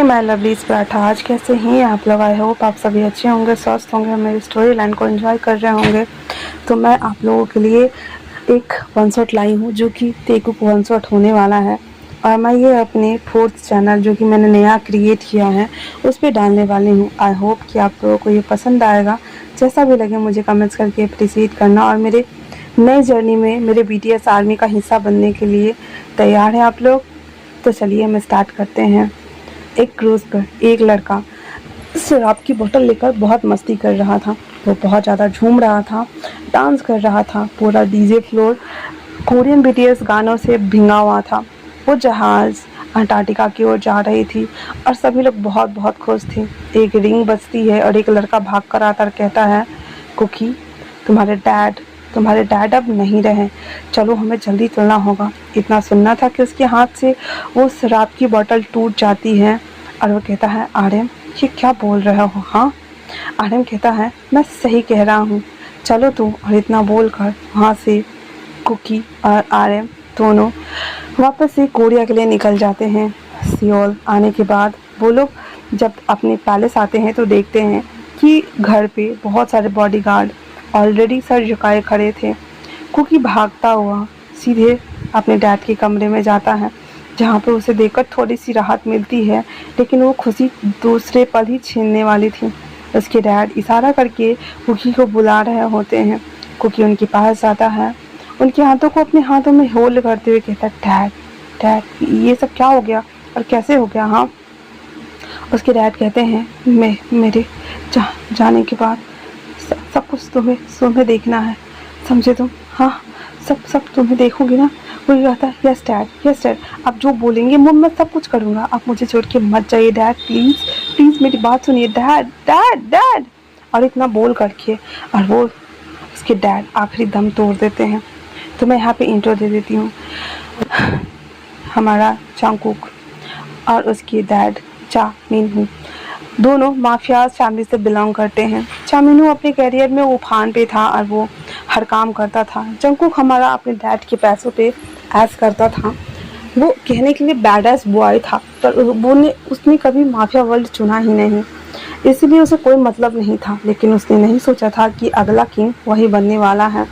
मैं लवली पराठा। आज कैसे हैं आप लोग? आई होप आप सभी अच्छे होंगे, स्वस्थ होंगे, मेरी स्टोरी लाइन को एंजॉय कर रहे होंगे। तो मैं आप लोगों के लिए एक वन शॉट लाई हूँ जो कि तेकुक वन शॉट होने वाला है, और मैं ये अपने 4th चैनल जो कि मैंने नया क्रिएट किया है उस पर डालने वाली हूँ। आई होप कि आप लोगों को ये पसंद आएगा। जैसा भी लगे मुझे कमेंट्स करके अप्रिशिएट करना, और मेरे नई जर्नी में मेरे BTS आर्मी का हिस्सा बनने के लिए तैयार हैं आप लोग? तो चलिए हम स्टार्ट करते हैं। एक क्रूज़ पर एक लड़का शराब की बोतल लेकर बहुत मस्ती कर रहा था। वो बहुत ज़्यादा झूम रहा था, डांस कर रहा था। पूरा डीजे फ्लोर कोरियन BTS गानों से भींगा हुआ था। वो जहाज़ अंटार्कटिका की ओर जा रही थी और सभी लोग बहुत बहुत खुश थे। एक रिंग बजती है और एक लड़का भाग कर आता और कहता है, कुकी तुम्हारे डैड अब नहीं रहे, चलो हमें जल्दी चलना होगा। इतना सुनना था कि उसके हाथ से वो शराब की बोतल टूट जाती है और वो कहता है, आर्यन ये क्या बोल रहे हो? हाँ, आर्यन कहता है, मैं सही कह रहा हूँ, चलो तुम। और इतना बोलकर वहाँ से कुकी और आर्यन दोनों वापस से कोरिया के लिए निकल जाते हैं। सियोल आने के बाद वो लोग जब अपने पैलेस आते हैं तो देखते हैं कि घर पे बहुत सारे बॉडीगार्ड ऑलरेडी सर झुकाए खड़े थे। कुकी भागता हुआ सीधे अपने डैड के कमरे में जाता है, जहाँ पे उसे देखकर थोड़ी सी राहत मिलती है, लेकिन वो खुशी दूसरे पल ही छीनने वाली थी। उसके डैड इशारा करके कुकी को बुला रहे होते हैं। कुकी उनके पास जाता है, उनके हाथों को अपने हाथों में होल्ड करते हुए कहता है, डैड डैड ये सब क्या हो गया और कैसे हो गया? हाँ, उसके डैड कहते हैं, मेरे जाने के बाद सब कुछ तुम्हें देखना है, समझे तुम? हाँ, सब तुम्हें देखोगी ना? वो कहता है, यस डैड, आप जो बोलेंगे मैं सब कुछ करूँगा, आप मुझे छोड़ के मत जाइए डैड, प्लीज़ मेरी बात सुनिए डैड। और इतना बोल करके और वो उसके डैड आखिरी दम तोड़ देते हैं। तो मैं यहाँ पे इंट्रो दे देती हूँ। हमारा जंगकुक और उसकी डैड जा मिनहू दोनों माफियाज फैमिली से बिलोंग करते हैं। जा मिनहू अपने करियर में उफान पे था और वो हर काम करता था। जंगकुक हमारा अपने डैड के पैसों पे ऐश करता था। वो कहने के लिए बैडएस बॉय था, पर उसने कभी माफिया वर्ल्ड चुना ही नहीं, इसलिए उसे कोई मतलब नहीं था। लेकिन उसने नहीं सोचा था कि अगला किंग वही बनने वाला है।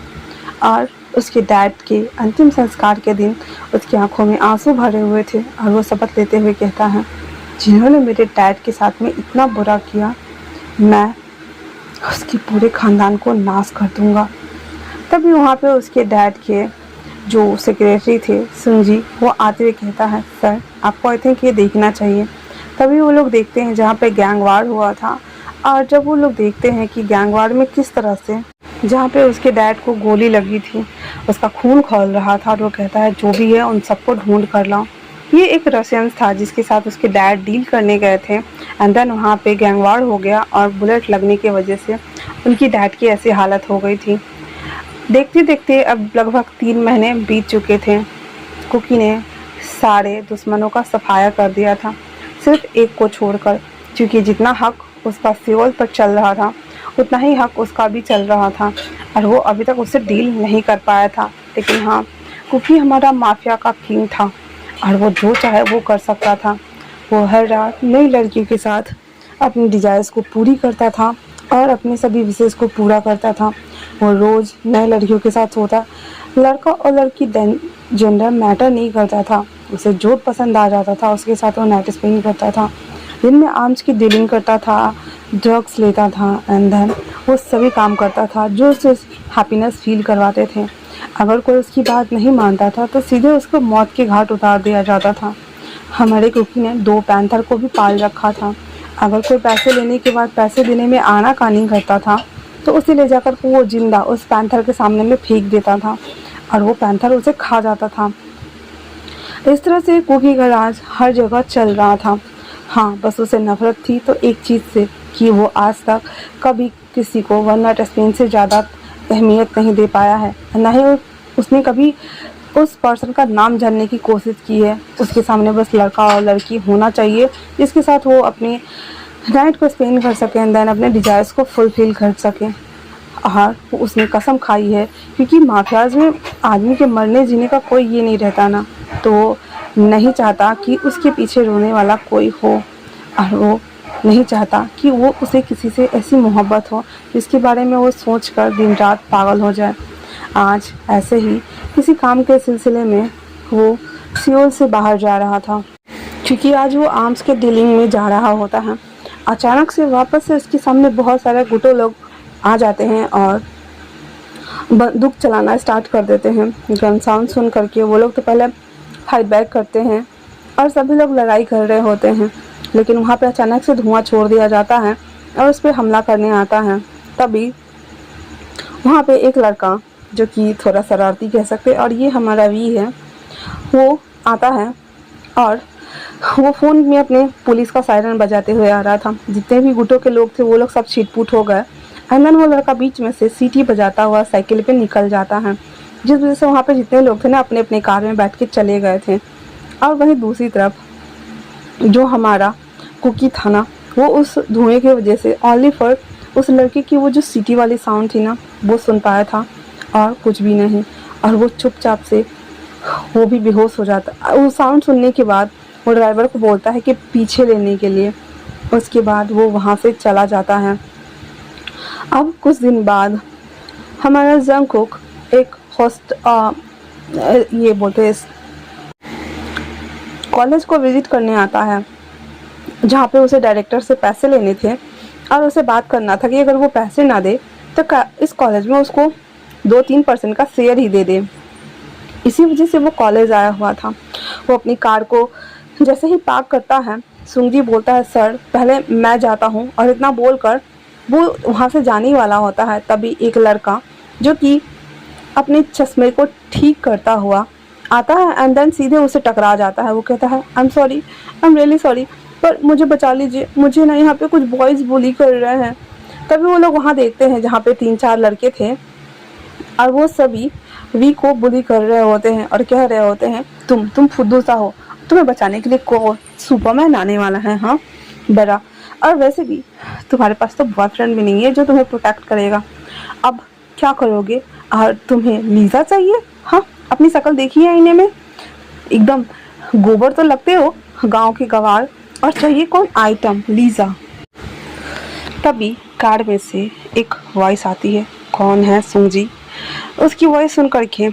और उसके डैड के अंतिम संस्कार के दिन उसकी आंखों में आंसू भरे हुए थे और वो शपथ लेते हुए कहता है, जिन्होंने मेरे डैड के साथ में इतना बुरा किया, मैं उसके पूरे ख़ानदान को नाश कर दूंगा। तभी वहाँ पे उसके डैड के जो सेक्रेटरी थे सुंजी, वो आते हुए कहता है, सर आपको आई थिंक ये देखना चाहिए। तभी वो लोग देखते हैं जहाँ पे गैंगवार हुआ था, और जब वो लोग देखते हैं कि गैंगवार में किस तरह से जहाँ पे उसके डैड को गोली लगी थी उसका खून खौल रहा था, और वो कहता है, जो भी है उन सबको ढूंढ कर लाओ। ये एक रशियंस था जिसके साथ उसके डैड डील करने गए थे, एंड देन वहाँ पे गैंगवार हो गया और बुलेट लगने की वजह से उनकी डैड की ऐसी हालत हो गई थी। देखते देखते अब लगभग 3 महीने बीत चुके थे। कुकी ने सारे दुश्मनों का सफाया कर दिया था, सिर्फ एक को छोड़कर, क्योंकि जितना हक उसका सियोल पर चल रहा था उतना ही हक उसका भी चल रहा था, और वो अभी तक उससे डील नहीं कर पाया था। लेकिन हाँ, कुकी हमारा माफिया का किंग था और वो जो चाहे वो कर सकता था। वो हर रात नई लड़कियों के साथ अपनी डिजायर्स को पूरी करता था और अपने सभी विशेष को पूरा करता था। वो रोज़ नए लड़कियों के साथ सोता। लड़का और लड़की जेंडर मैटर नहीं करता था, उसे जो पसंद आ जाता था उसके साथ वो नाइट स्पेंड करता था। दिन में आर्म्स की डीलिंग करता था, ड्रग्स लेता था, एंड देन वो सभी काम करता था जो उसे हैप्पीनेस फील करवाते थे। अगर कोई उसकी बात नहीं मानता था तो सीधे उसको मौत के घाट उतार दिया जाता था। हमारे कुकी ने 2 पैंथर को भी पाल रखा था। अगर कोई पैसे लेने के बाद पैसे देने में आनाकानी करता था तो उसे ले जाकर वो जिंदा उस पैंथर के सामने में फेंक देता था और वो पैंथर उसे खा जाता था। इस तरह से कुकी का राज हर जगह चल रहा था। हाँ, बस उसे नफरत थी तो एक चीज़ से, कि वो आज तक कभी किसी को वन नाइट स्टैंड से ज़्यादा अहमियत नहीं दे पाया है, ना ही उसने कभी उस पर्सन का नाम जानने की कोशिश की है। उसके सामने बस लड़का और लड़की होना चाहिए जिसके साथ वो अपनी नाइट को स्पेंड कर सके, एंड देन अपने डिजायर्स को फुलफिल कर सके। और उसने कसम खाई है, क्योंकि माफियाज में आदमी के मरने जीने का कोई ये नहीं रहता ना, तो नहीं चाहता कि उसके पीछे रोने वाला कोई हो। और वो नहीं चाहता कि वो उसे किसी से ऐसी मोहब्बत हो जिसके बारे में वो सोचकर दिन रात पागल हो जाए। आज ऐसे ही किसी काम के सिलसिले में वो सियोल से बाहर जा रहा था, क्योंकि आज वो आर्म्स के डीलिंग में जा रहा होता है। अचानक से वापस से उसके सामने बहुत सारे गुटो लोग आ जाते हैं और बंदूक चलाना स्टार्ट कर देते हैं। गन साउंड सुन करके वो लोग तो पहले फाइट बैक करते हैं और सभी लोग लड़ाई कर रहे होते हैं, लेकिन वहाँ पे अचानक से धुआं छोड़ दिया जाता है और उस पर हमला करने आता है। तभी वहाँ पे एक लड़का, जो कि थोड़ा शरारती कह सकते और ये हमारा वी है, वो आता है और वो फ़ोन में अपने पुलिस का सायरन बजाते हुए आ रहा था। जितने भी गुटों के लोग थे वो लोग सब छिटपुट हो गए। एंड देन वो लड़का बीच में से सीटी बजाता हुआ साइकिल पे निकल जाता है, जिस वजह से वहाँ पे जितने लोग थे ना अपने अपने कार में बैठ के चले गए थे। और वहीं दूसरी तरफ जो हमारा कुकी था ना, वो उस धुएं की वजह से ओनली फॉर उस लड़के की वो जो सीटी वाली साउंड थी ना वो सुन पाया था और कुछ भी नहीं। और वो चुपचाप से वो भी बेहोश हो जाता। वो साउंड सुनने के बाद वो ड्राइवर को बोलता है कि पीछे लेने के लिए। उसके बाद वो वहाँ से चला जाता है। अब कुछ दिन बाद हमारा जंगकुक एक ये बोलते हैं कॉलेज को विजिट करने आता है, जहाँ पे उसे डायरेक्टर से पैसे लेने थे और उसे बात करना था कि अगर वो पैसे ना दे तो इस कॉलेज में उसको 2-3% का शेयर ही दे दे। इसी वजह से वो कॉलेज आया हुआ था। वो अपनी कार को जैसे ही पार्क करता है, सुंगजी बोलता है सर पहले मैं जाता हूँ, और इतना बोलकर वो वहाँ से जाने वाला होता है। तभी एक लड़का जो कि अपने चश्मे को ठीक करता हुआ आता है एंड देन सीधे उसे टकरा जाता है। वो कहता है I am sorry, I am really sorry, पर मुझे बचा लीजिए, मुझे ना यहाँ पे कुछ बॉयज़ बुली कर रहे हैं। तभी वो लोग वहाँ देखते हैं जहाँ पे 3-4 लड़के थे और वो सभी वी को बुली कर रहे होते हैं और कह रहे होते हैं तुम फुद्दू सा हो, तुम्हें बचाने के लिए को सुपरमैन आने वाला है, हाँ बड़ा, और वैसे भी तुम्हारे पास तो बॉयफ्रेंड भी नहीं है जो तुम्हें प्रोटेक्ट करेगा, अब क्या करोगे? और तुम्हें लीजा चाहिए? हाँ, अपनी शक्ल देखी है आईने में, एकदम गोबर तो लगते हो गांव के गवार, और चाहिए कौन आइटम? लीजा। तभी कार में से एक वॉइस आती है। कौन है? सुंगजी। उसकी वॉइस सुन करके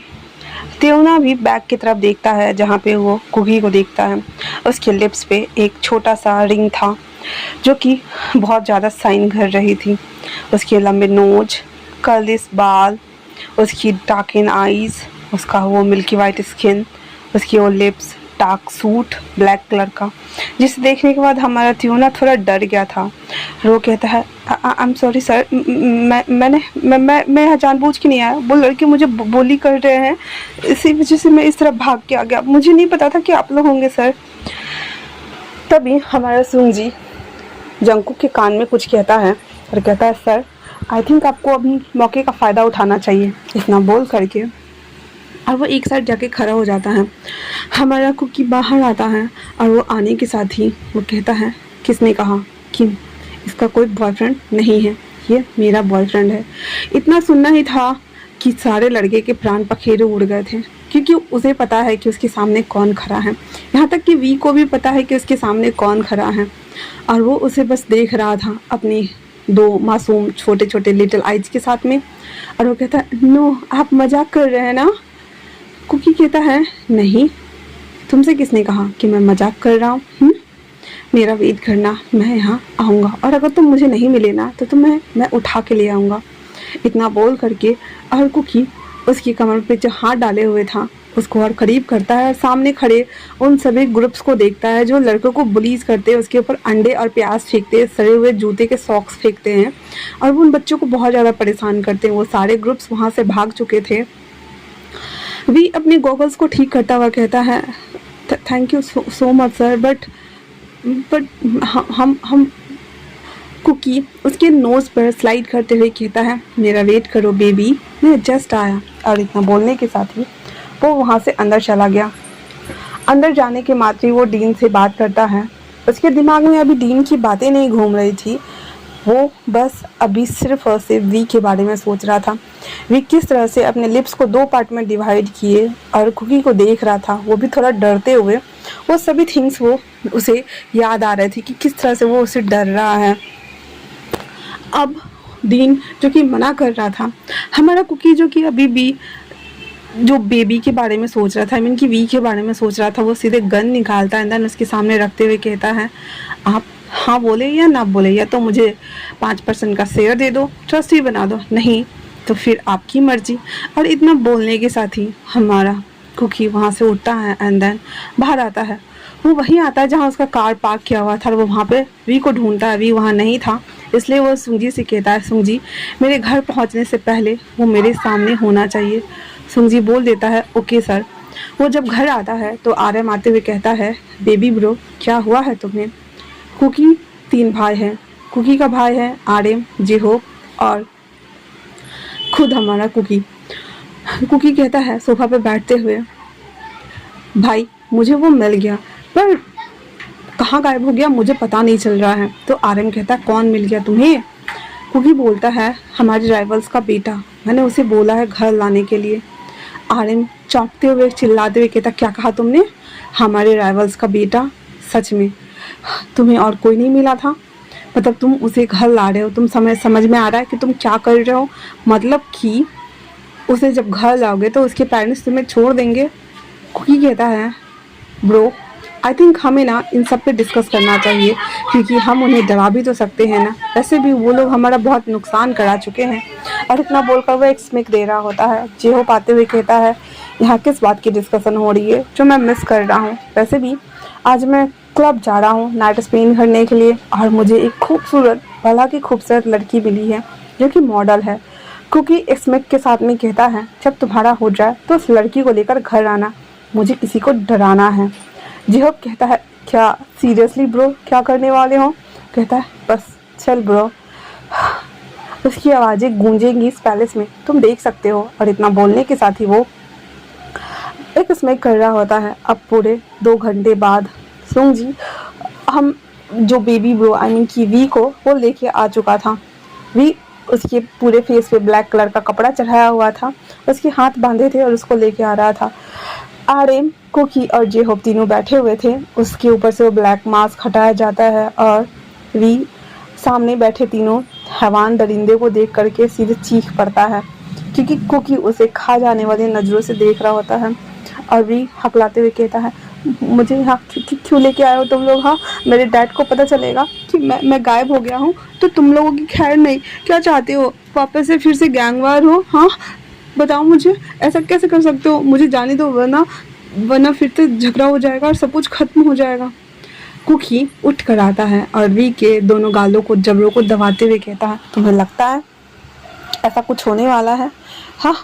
त्योना भी बैग की तरफ देखता है जहाँ पे वो कुकी को देखता है। उसके लिप्स पे एक छोटा सा रिंग था जो कि बहुत ज़्यादा साइन कर रही थी। उसके लंबे नोज, कर्लिस बाल, उसकी डार्कन आईज, उसका वो मिल्की वाइट स्किन, उसकी वो lips, dark suit black colour का, जिसे देखने के बाद हमारा त्योना थोड़ा डर गया था। वो कहता है आई एम सॉरी सर, मैं यहाँ जानबूझ के नहीं आया, वो लड़के मुझे बोली कर रहे हैं, इसी वजह से मैं इस तरह भाग के आ गया, मुझे नहीं पता था कि आप लोग होंगे सर। तभी हमारा सुंगजी जंगकुक के कान में कुछ कहता है और कहता है सर आई थिंक आपको अभी मौके का फ़ायदा उठाना चाहिए। इतना बोल करके और वो एक साइड जाके खड़ा हो जाता है। हमारा कुकी बाहर आता है और वो आने के साथ ही वो कहता है किसने कहा कि इसका कोई बॉयफ्रेंड नहीं है, ये मेरा बॉयफ्रेंड है। इतना सुनना ही था कि सारे लड़के के प्राण पखेरु उड़ गए थे, क्योंकि उसे पता है कि उसके सामने कौन खड़ा है। यहाँ तक कि वी को भी पता है कि उसके सामने कौन खड़ा है, और वो उसे बस देख रहा था अपनी 2 मासूम छोटे छोटे लिटिल आइज के साथ में। और वो कहता है नो, आप मजाक कर रहे हैं ना? कुकी कहता है नहीं, तुमसे किसने कहा कि मैं मजाक कर रहा हूँ? मेरा वेट करना, मैं यहाँ आऊँगा, और अगर तुम मुझे नहीं मिले ना तो मैं उठा के ले आऊँगा। इतना बोल करके और कुकी उसकी कमर पे जो हाथ डाले हुए था उसको और करीब करता है, और सामने खड़े उन सभी ग्रुप्स को देखता है जो लड़कों को बुलीज करते हैं, उसके ऊपर अंडे और प्याज फेंकते हैं, सड़े हुए जूते के सॉक्स फेंकते हैं, और वो उन बच्चों को बहुत ज़्यादा परेशान करते हैं। वो सारे ग्रुप्स वहाँ से भाग चुके थे। वी अपने गॉगल्स को ठीक करता हुआ कहता है thank you so much sir, but हम कुकी उसके नोज़ पर स्लाइड करते हुए कहता है मेरा वेट करो बेबी, मैं जस्ट आया। और इतना बोलने के साथ ही वो वहाँ से अंदर चला गया। अंदर जाने के मात्र ही वो डीन से बात करता है। उसके दिमाग में अभी डीन की बातें नहीं घूम रही थी, वो बस अभी सिर्फ और सिर्फ वी के बारे में सोच रहा था। वी किस तरह से अपने लिप्स को 2 पार्ट में डिवाइड किए और कुकी को देख रहा था, वो भी थोड़ा डरते हुए, वो सभी थिंग्स वो उसे याद आ रहे थे कि किस तरह से वो उसे डर रहा है। अब दीन जो कि मना कर रहा था, हमारा कुकी जो कि अभी भी जो बेबी के बारे में सोच रहा था, आई मीन कि वी के बारे में सोच रहा था, वो सीधे गन निकालता है, देन उसके सामने रखते हुए कहता है आप हाँ बोले या ना बोले, या तो मुझे 5% का शेयर दे दो, ट्रस्टी बना दो, नहीं तो फिर आपकी मर्जी। और इतना बोलने के साथ ही हमारा कुकी वहाँ से उठता है एंड देन बाहर आता है। वो वहीं आता है जहाँ उसका कार पार्क किया हुआ था और वो वहाँ पे वी को ढूंढता है। वी वहाँ नहीं था, इसलिए वो सुंगजी से कहता है सुंगजी मेरे घर पहुँचने से पहले वो मेरे सामने होना चाहिए। सुंगजी बोल देता है ओके सर। वो जब घर आता है तो आर्यम आते हुए कहता है बेबी ब्रो क्या हुआ है तुम्हें। कुकी 3 भाई हैं। कुकी का भाई है आर्यम, जेहोप और खुद हमारा कुकी। कुकी कहता है सोफा पे बैठते हुए भाई मुझे वो मिल गया पर कहाँ गायब हो गया मुझे पता नहीं चल रहा है। तो आर्यम कहता है कौन मिल गया तुम्हें। कुकी बोलता है हमारे राइवल्स का बेटा, मैंने उसे बोला है घर लाने के लिए। आर्यन चौंकते हुए चिल्लाते हुए कहता क्या कहा तुमने, हमारे राइवल्स का बेटा, सच में तुम्हें और कोई नहीं मिला था, मतलब तुम उसे घर ला रहे हो, तुम समझ में आ रहा है कि तुम क्या कर रहे हो, मतलब कि उसे जब घर लाओगे तो उसके पेरेंट्स तुम्हें छोड़ देंगे। कुकी कहता है ब्रो आई थिंक हमें ना इन सब पे डिस्कस करना चाहिए क्योंकि हम उन्हें डरा भी तो सकते हैं ना, वैसे भी वो लोग हमारा बहुत नुकसान करा चुके हैं। और इतना बोलकर वो एक स्मिक दे रहा होता है। जेहो पाते हुए कहता है यहाँ किस बात की डिस्कशन हो रही है जो मैं मिस कर रहा हूँ, वैसे भी आज मैं क्लब जा रहा हूँ नाइट स्पेन करने के लिए और मुझे एक खूबसूरत भला की खूबसूरत लड़की मिली है जो कि मॉडल है। क्योंकि स्मिक के साथ में कहता है जब तुम्हारा हो जाए तो उस लड़की को लेकर घर आना, मुझे किसी को डराना है। जेहोप कहता है क्या सीरियसली ब्रो क्या करने वाले हो। कहता है बस चल ब्रो। उसकी आवाज़ें गूंजेंगी इस पैलेस में, तुम देख सकते हो। और इतना बोलने के साथ ही वो एक स्मैक कर रहा होता है। अब पूरे 2 घंटे बाद सुंगजी हम जो बेबी ब्रो आई मीन की वी को वो लेके आ चुका था। वी उसके पूरे फेस पे ब्लैक कलर का कपड़ा चढ़ाया हुआ था, उसके हाथ बांधे थे और उसको लेके आ रहा था। आर्यन, कुकी और जेहोप तीनों बैठे हुए थे। उसके ऊपर से वो ब्लैक मास्क हटाया जाता है और वी सामने बैठे तीनों हैवान दरिंदे को देख करके सीधे चीख पड़ता है क्योंकि कुकी उसे खा जाने वाली नज़रों से देख रहा होता है। और वी हकलाते हुए कहता है मुझे यहाँ क्यों लेके आए हो तुम लोग। हाँ मेरे डैड को पता चलेगा कि मैं गायब हो गया हूँ तो तुम लोगों की खैर नहीं। क्या चाहते हो वापस से फिर से गैंगवार हो। हाँ बताओ मुझे ऐसा कैसे कर सकते हो, मुझे जाने दो वरना फिर से झगड़ा हो जाएगा और सब कुछ खत्म हो जाएगा। कुकी उठ कर आता है और वी के दोनों गालों को जबड़ों को दबाते हुए कहता है तुम्हें लगता है ऐसा कुछ होने वाला है। हाँ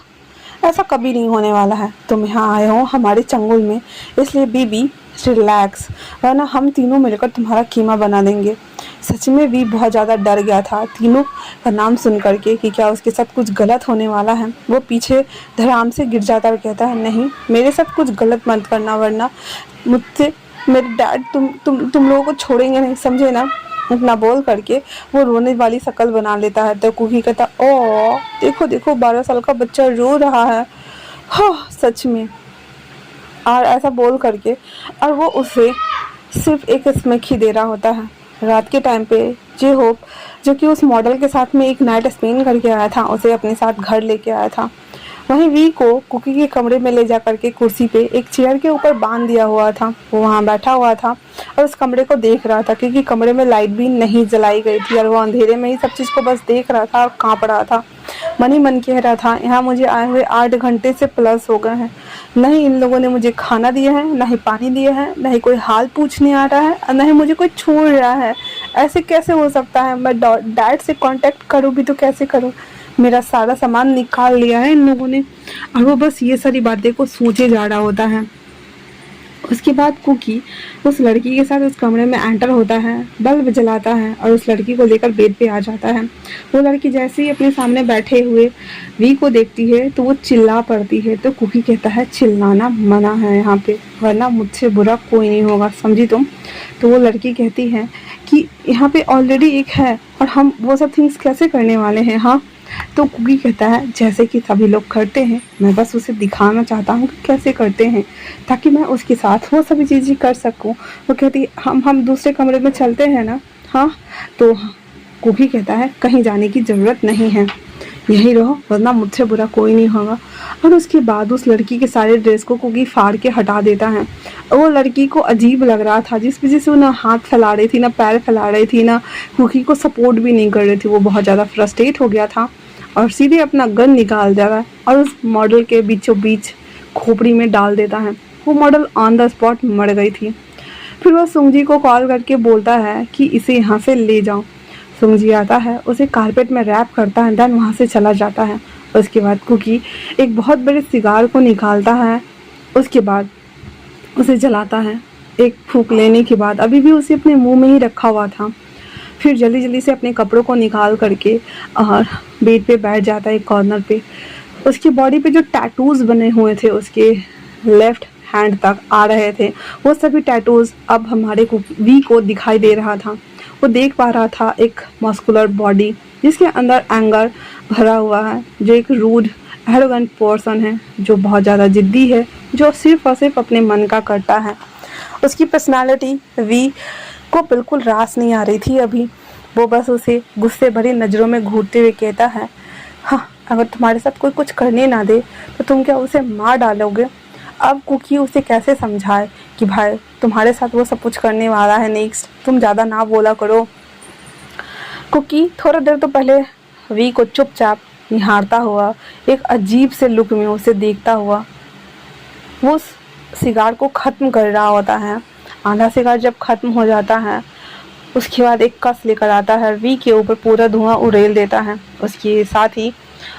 ऐसा कभी नहीं होने वाला है, तुम यहाँ आए हो हमारे चंगुल में, इसलिए बीबी रिलैक्स, वरना हम तीनों मिलकर तुम्हारा कीमा बना देंगे। सच में वी बहुत ज़्यादा डर गया था तीनों का नाम सुन करके कि क्या उसके साथ कुछ गलत होने वाला है। वो पीछे धड़ाम से गिर जाता और कहता है नहीं मेरे साथ कुछ गलत मत करना वरना मुझसे मेरे डैड तुम लोगों को छोड़ेंगे नहीं, समझे ना। इतना बोल करके वो रोने वाली शक्ल बना लेता है तो कुकी कहता ओ देखो देखो 12 साल का बच्चा रो रहा है। हाँ सच में। और ऐसा बोल करके और वो उसे सिर्फ एक स्मैक ही दे रहा होता है। रात के टाइम पे जेहोप जो कि उस मॉडल के साथ में एक नाइट स्पेन करके आया था उसे अपने साथ घर लेके आया था। वहीं वी को कुकी के कमरे में ले जा करके कुर्सी पे एक चेयर के ऊपर बांध दिया हुआ था। वो वहाँ बैठा हुआ था और उस कमरे को देख रहा था क्योंकि कमरे में लाइट भी नहीं जलाई गई थी और वो अंधेरे में ही सब चीज़ को बस देख रहा था और काँप रहा था। मन ही मन कह रहा था यहाँ मुझे आए हुए 8 घंटे से प्लस हो गए हैं, न ही इन लोगों ने मुझे खाना दिया है, न ही पानी दिया है, न ही कोई हाल पूछने आ रहा है और न ही मुझे कोई छोड़ रहा है। ऐसे कैसे हो सकता है, मैं डैड से कांटेक्ट करूँ भी तो कैसे करूँ, मेरा सारा सामान निकाल लिया है इन लोगों ने। और वो बस ये सारी बातें को सोचे जा रहा होता है। उसके बाद कुकी उस लड़की के साथ उस कमरे में एंटर होता है, बल्ब जलाता है और उस लड़की को लेकर बेड पे आ जाता है। वो लड़की जैसे ही अपने सामने बैठे हुए वी को देखती है तो वो चिल्ला पड़ती है। तो कुकी कहता है चिल्लाना मना है यहाँ पे, वरना मुझसे बुरा कोई नहीं होगा, समझी तुम। तो वो लड़की कहती है कि यहाँ पे ऑलरेडी एक है और हम वो सब थिंग्स कैसे करने वाले हैं। हाँ तो कुकी कहता है जैसे कि सभी लोग करते हैं, मैं बस उसे दिखाना चाहता हूँ कि कैसे करते हैं, ताकि मैं उसके साथ वो सभी चीज़ें कर सकूँ। वो कहती हम दूसरे कमरे में चलते हैं ना। हाँ, तो कुकी कहता है कहीं जाने की ज़रूरत नहीं है, यहीं रहो वरना मुझसे बुरा कोई नहीं होगा। और उसके बाद उस लड़की के सारे ड्रेस को कुकी फाड़ के हटा देता है। वो लड़की को अजीब लग रहा था, जिस वजह से वो ना हाथ फैला रही थी, ना पैर फैला रही थी, ना कुकी को सपोर्ट भी नहीं कर रही थी। वो बहुत ज़्यादा फ्रस्ट्रेट हो गया था और सीधे अपना गन निकाल देता है और उस मॉडल के बीचों बीच खोपड़ी में डाल देता है। वो मॉडल ऑन द स्पॉट मर गई थी। फिर वह सुंगजी को कॉल करके बोलता है कि इसे यहाँ से ले जाओ। सुंगजी आता है, उसे कारपेट में रैप करता है, देन वहाँ से चला जाता है। उसके बाद कुकी एक बहुत बड़े सिगार को निकालता है, उसके बाद उसे जलाता है। एक फूंक लेने के बाद अभी भी उसे अपने मुंह में ही रखा हुआ था। फिर जल्दी जल्दी से अपने कपड़ों को निकाल करके और बेड पे बैठ जाता है एक कॉर्नर पे। उसकी बॉडी पे जो टैटूज बने हुए थे उसके लेफ्ट हैंड तक आ रहे थे, वो सभी टैटूज अब हमारे वी को दिखाई दे रहा था। वो देख पा रहा था एक मस्कुलर बॉडी जिसके अंदर एंगर भरा हुआ है, जो एक रूड एरोगेंट पर्सन है, जो बहुत ज़्यादा जिद्दी है, जो सिर्फ और सिर्फ अपने मन का करता है। उसकी पर्सनालिटी वी को बिल्कुल रास नहीं आ रही थी अभी। वो बस उसे गुस्से भरी नज़रों में घूरते हुए कहता है, हाँ, अगर तुम्हारे साथ कोई कुछ करने ना दे तो तुम क्या उसे मार डालोगे। अब कुकी उसे कैसे समझाए कि भाई तुम्हारे साथ वो सब कुछ करने वाला है नेक्स्ट, तुम ज़्यादा ना बोला करो। कुकी थोड़ा देर तो पहले वी को चुपचाप निहारता हुआ एक अजीब से लुक में उसे देखता हुआ वो सिगार को ख़त्म कर रहा होता है। आधा सिगार जब ख़त्म हो जाता है उसके बाद एक कस लेकर आता है, वी के ऊपर पूरा धुआं उड़ेल देता है। उसके साथ ही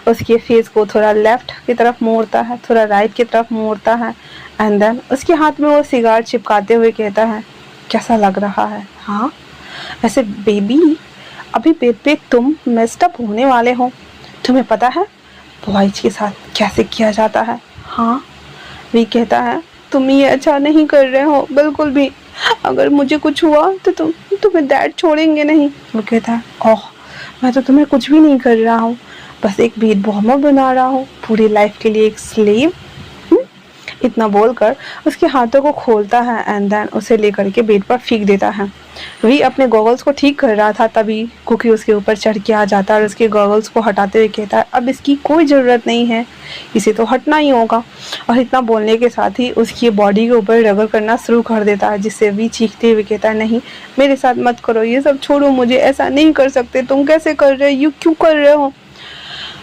उसके फेस को थोड़ा लेफ्ट की तरफ मोड़ता है, थोड़ा राइट की तरफ मोड़ता है, एंड देन उसके हाथ में वो सिगार चिपकाते हुए कहता है, कैसा लग रहा है। हाँ, ऐसे बेबी, अभी बेड पे तुम मेस्ड अप होने वाले हो। तुम्हें पता है बॉयज के साथ कैसे किया जाता है। हाँ, वी कहता है तुम ये अच्छा नहीं कर रहे हो बिल्कुल भी। अगर मुझे कुछ हुआ तो तुम्हें डैड छोड़ेंगे नहीं। वो कहता है, ओह, मैं तो तुम्हें कुछ भी नहीं कर रहा हूँ, बस एक भेद बॉम्बर बना रहा हूँ, पूरी लाइफ के लिए एक स्लेव। इतना बोलकर उसके हाथों को खोलता है एंड देन उसे लेकर के बेड पर फेंक देता है। वी अपने गॉगल्स को ठीक कर रहा था, तभी कुकी उसके ऊपर चढ़ के आ जाता है और उसके गॉगल्स को हटाते हुए कहता है, अब इसकी कोई ज़रूरत नहीं है, इसे तो हटना ही होगा। और इतना बोलने के साथ ही उसकी बॉडी के ऊपर रगड़ करना शुरू कर देता है, जिससे वी चीखते हुए कहता है, नहीं, मेरे साथ मत करो, ये सब छोड़ो, मुझे ऐसा नहीं कर सकते, तुम कैसे कर रहे हो, यू क्यों कर रहे हो।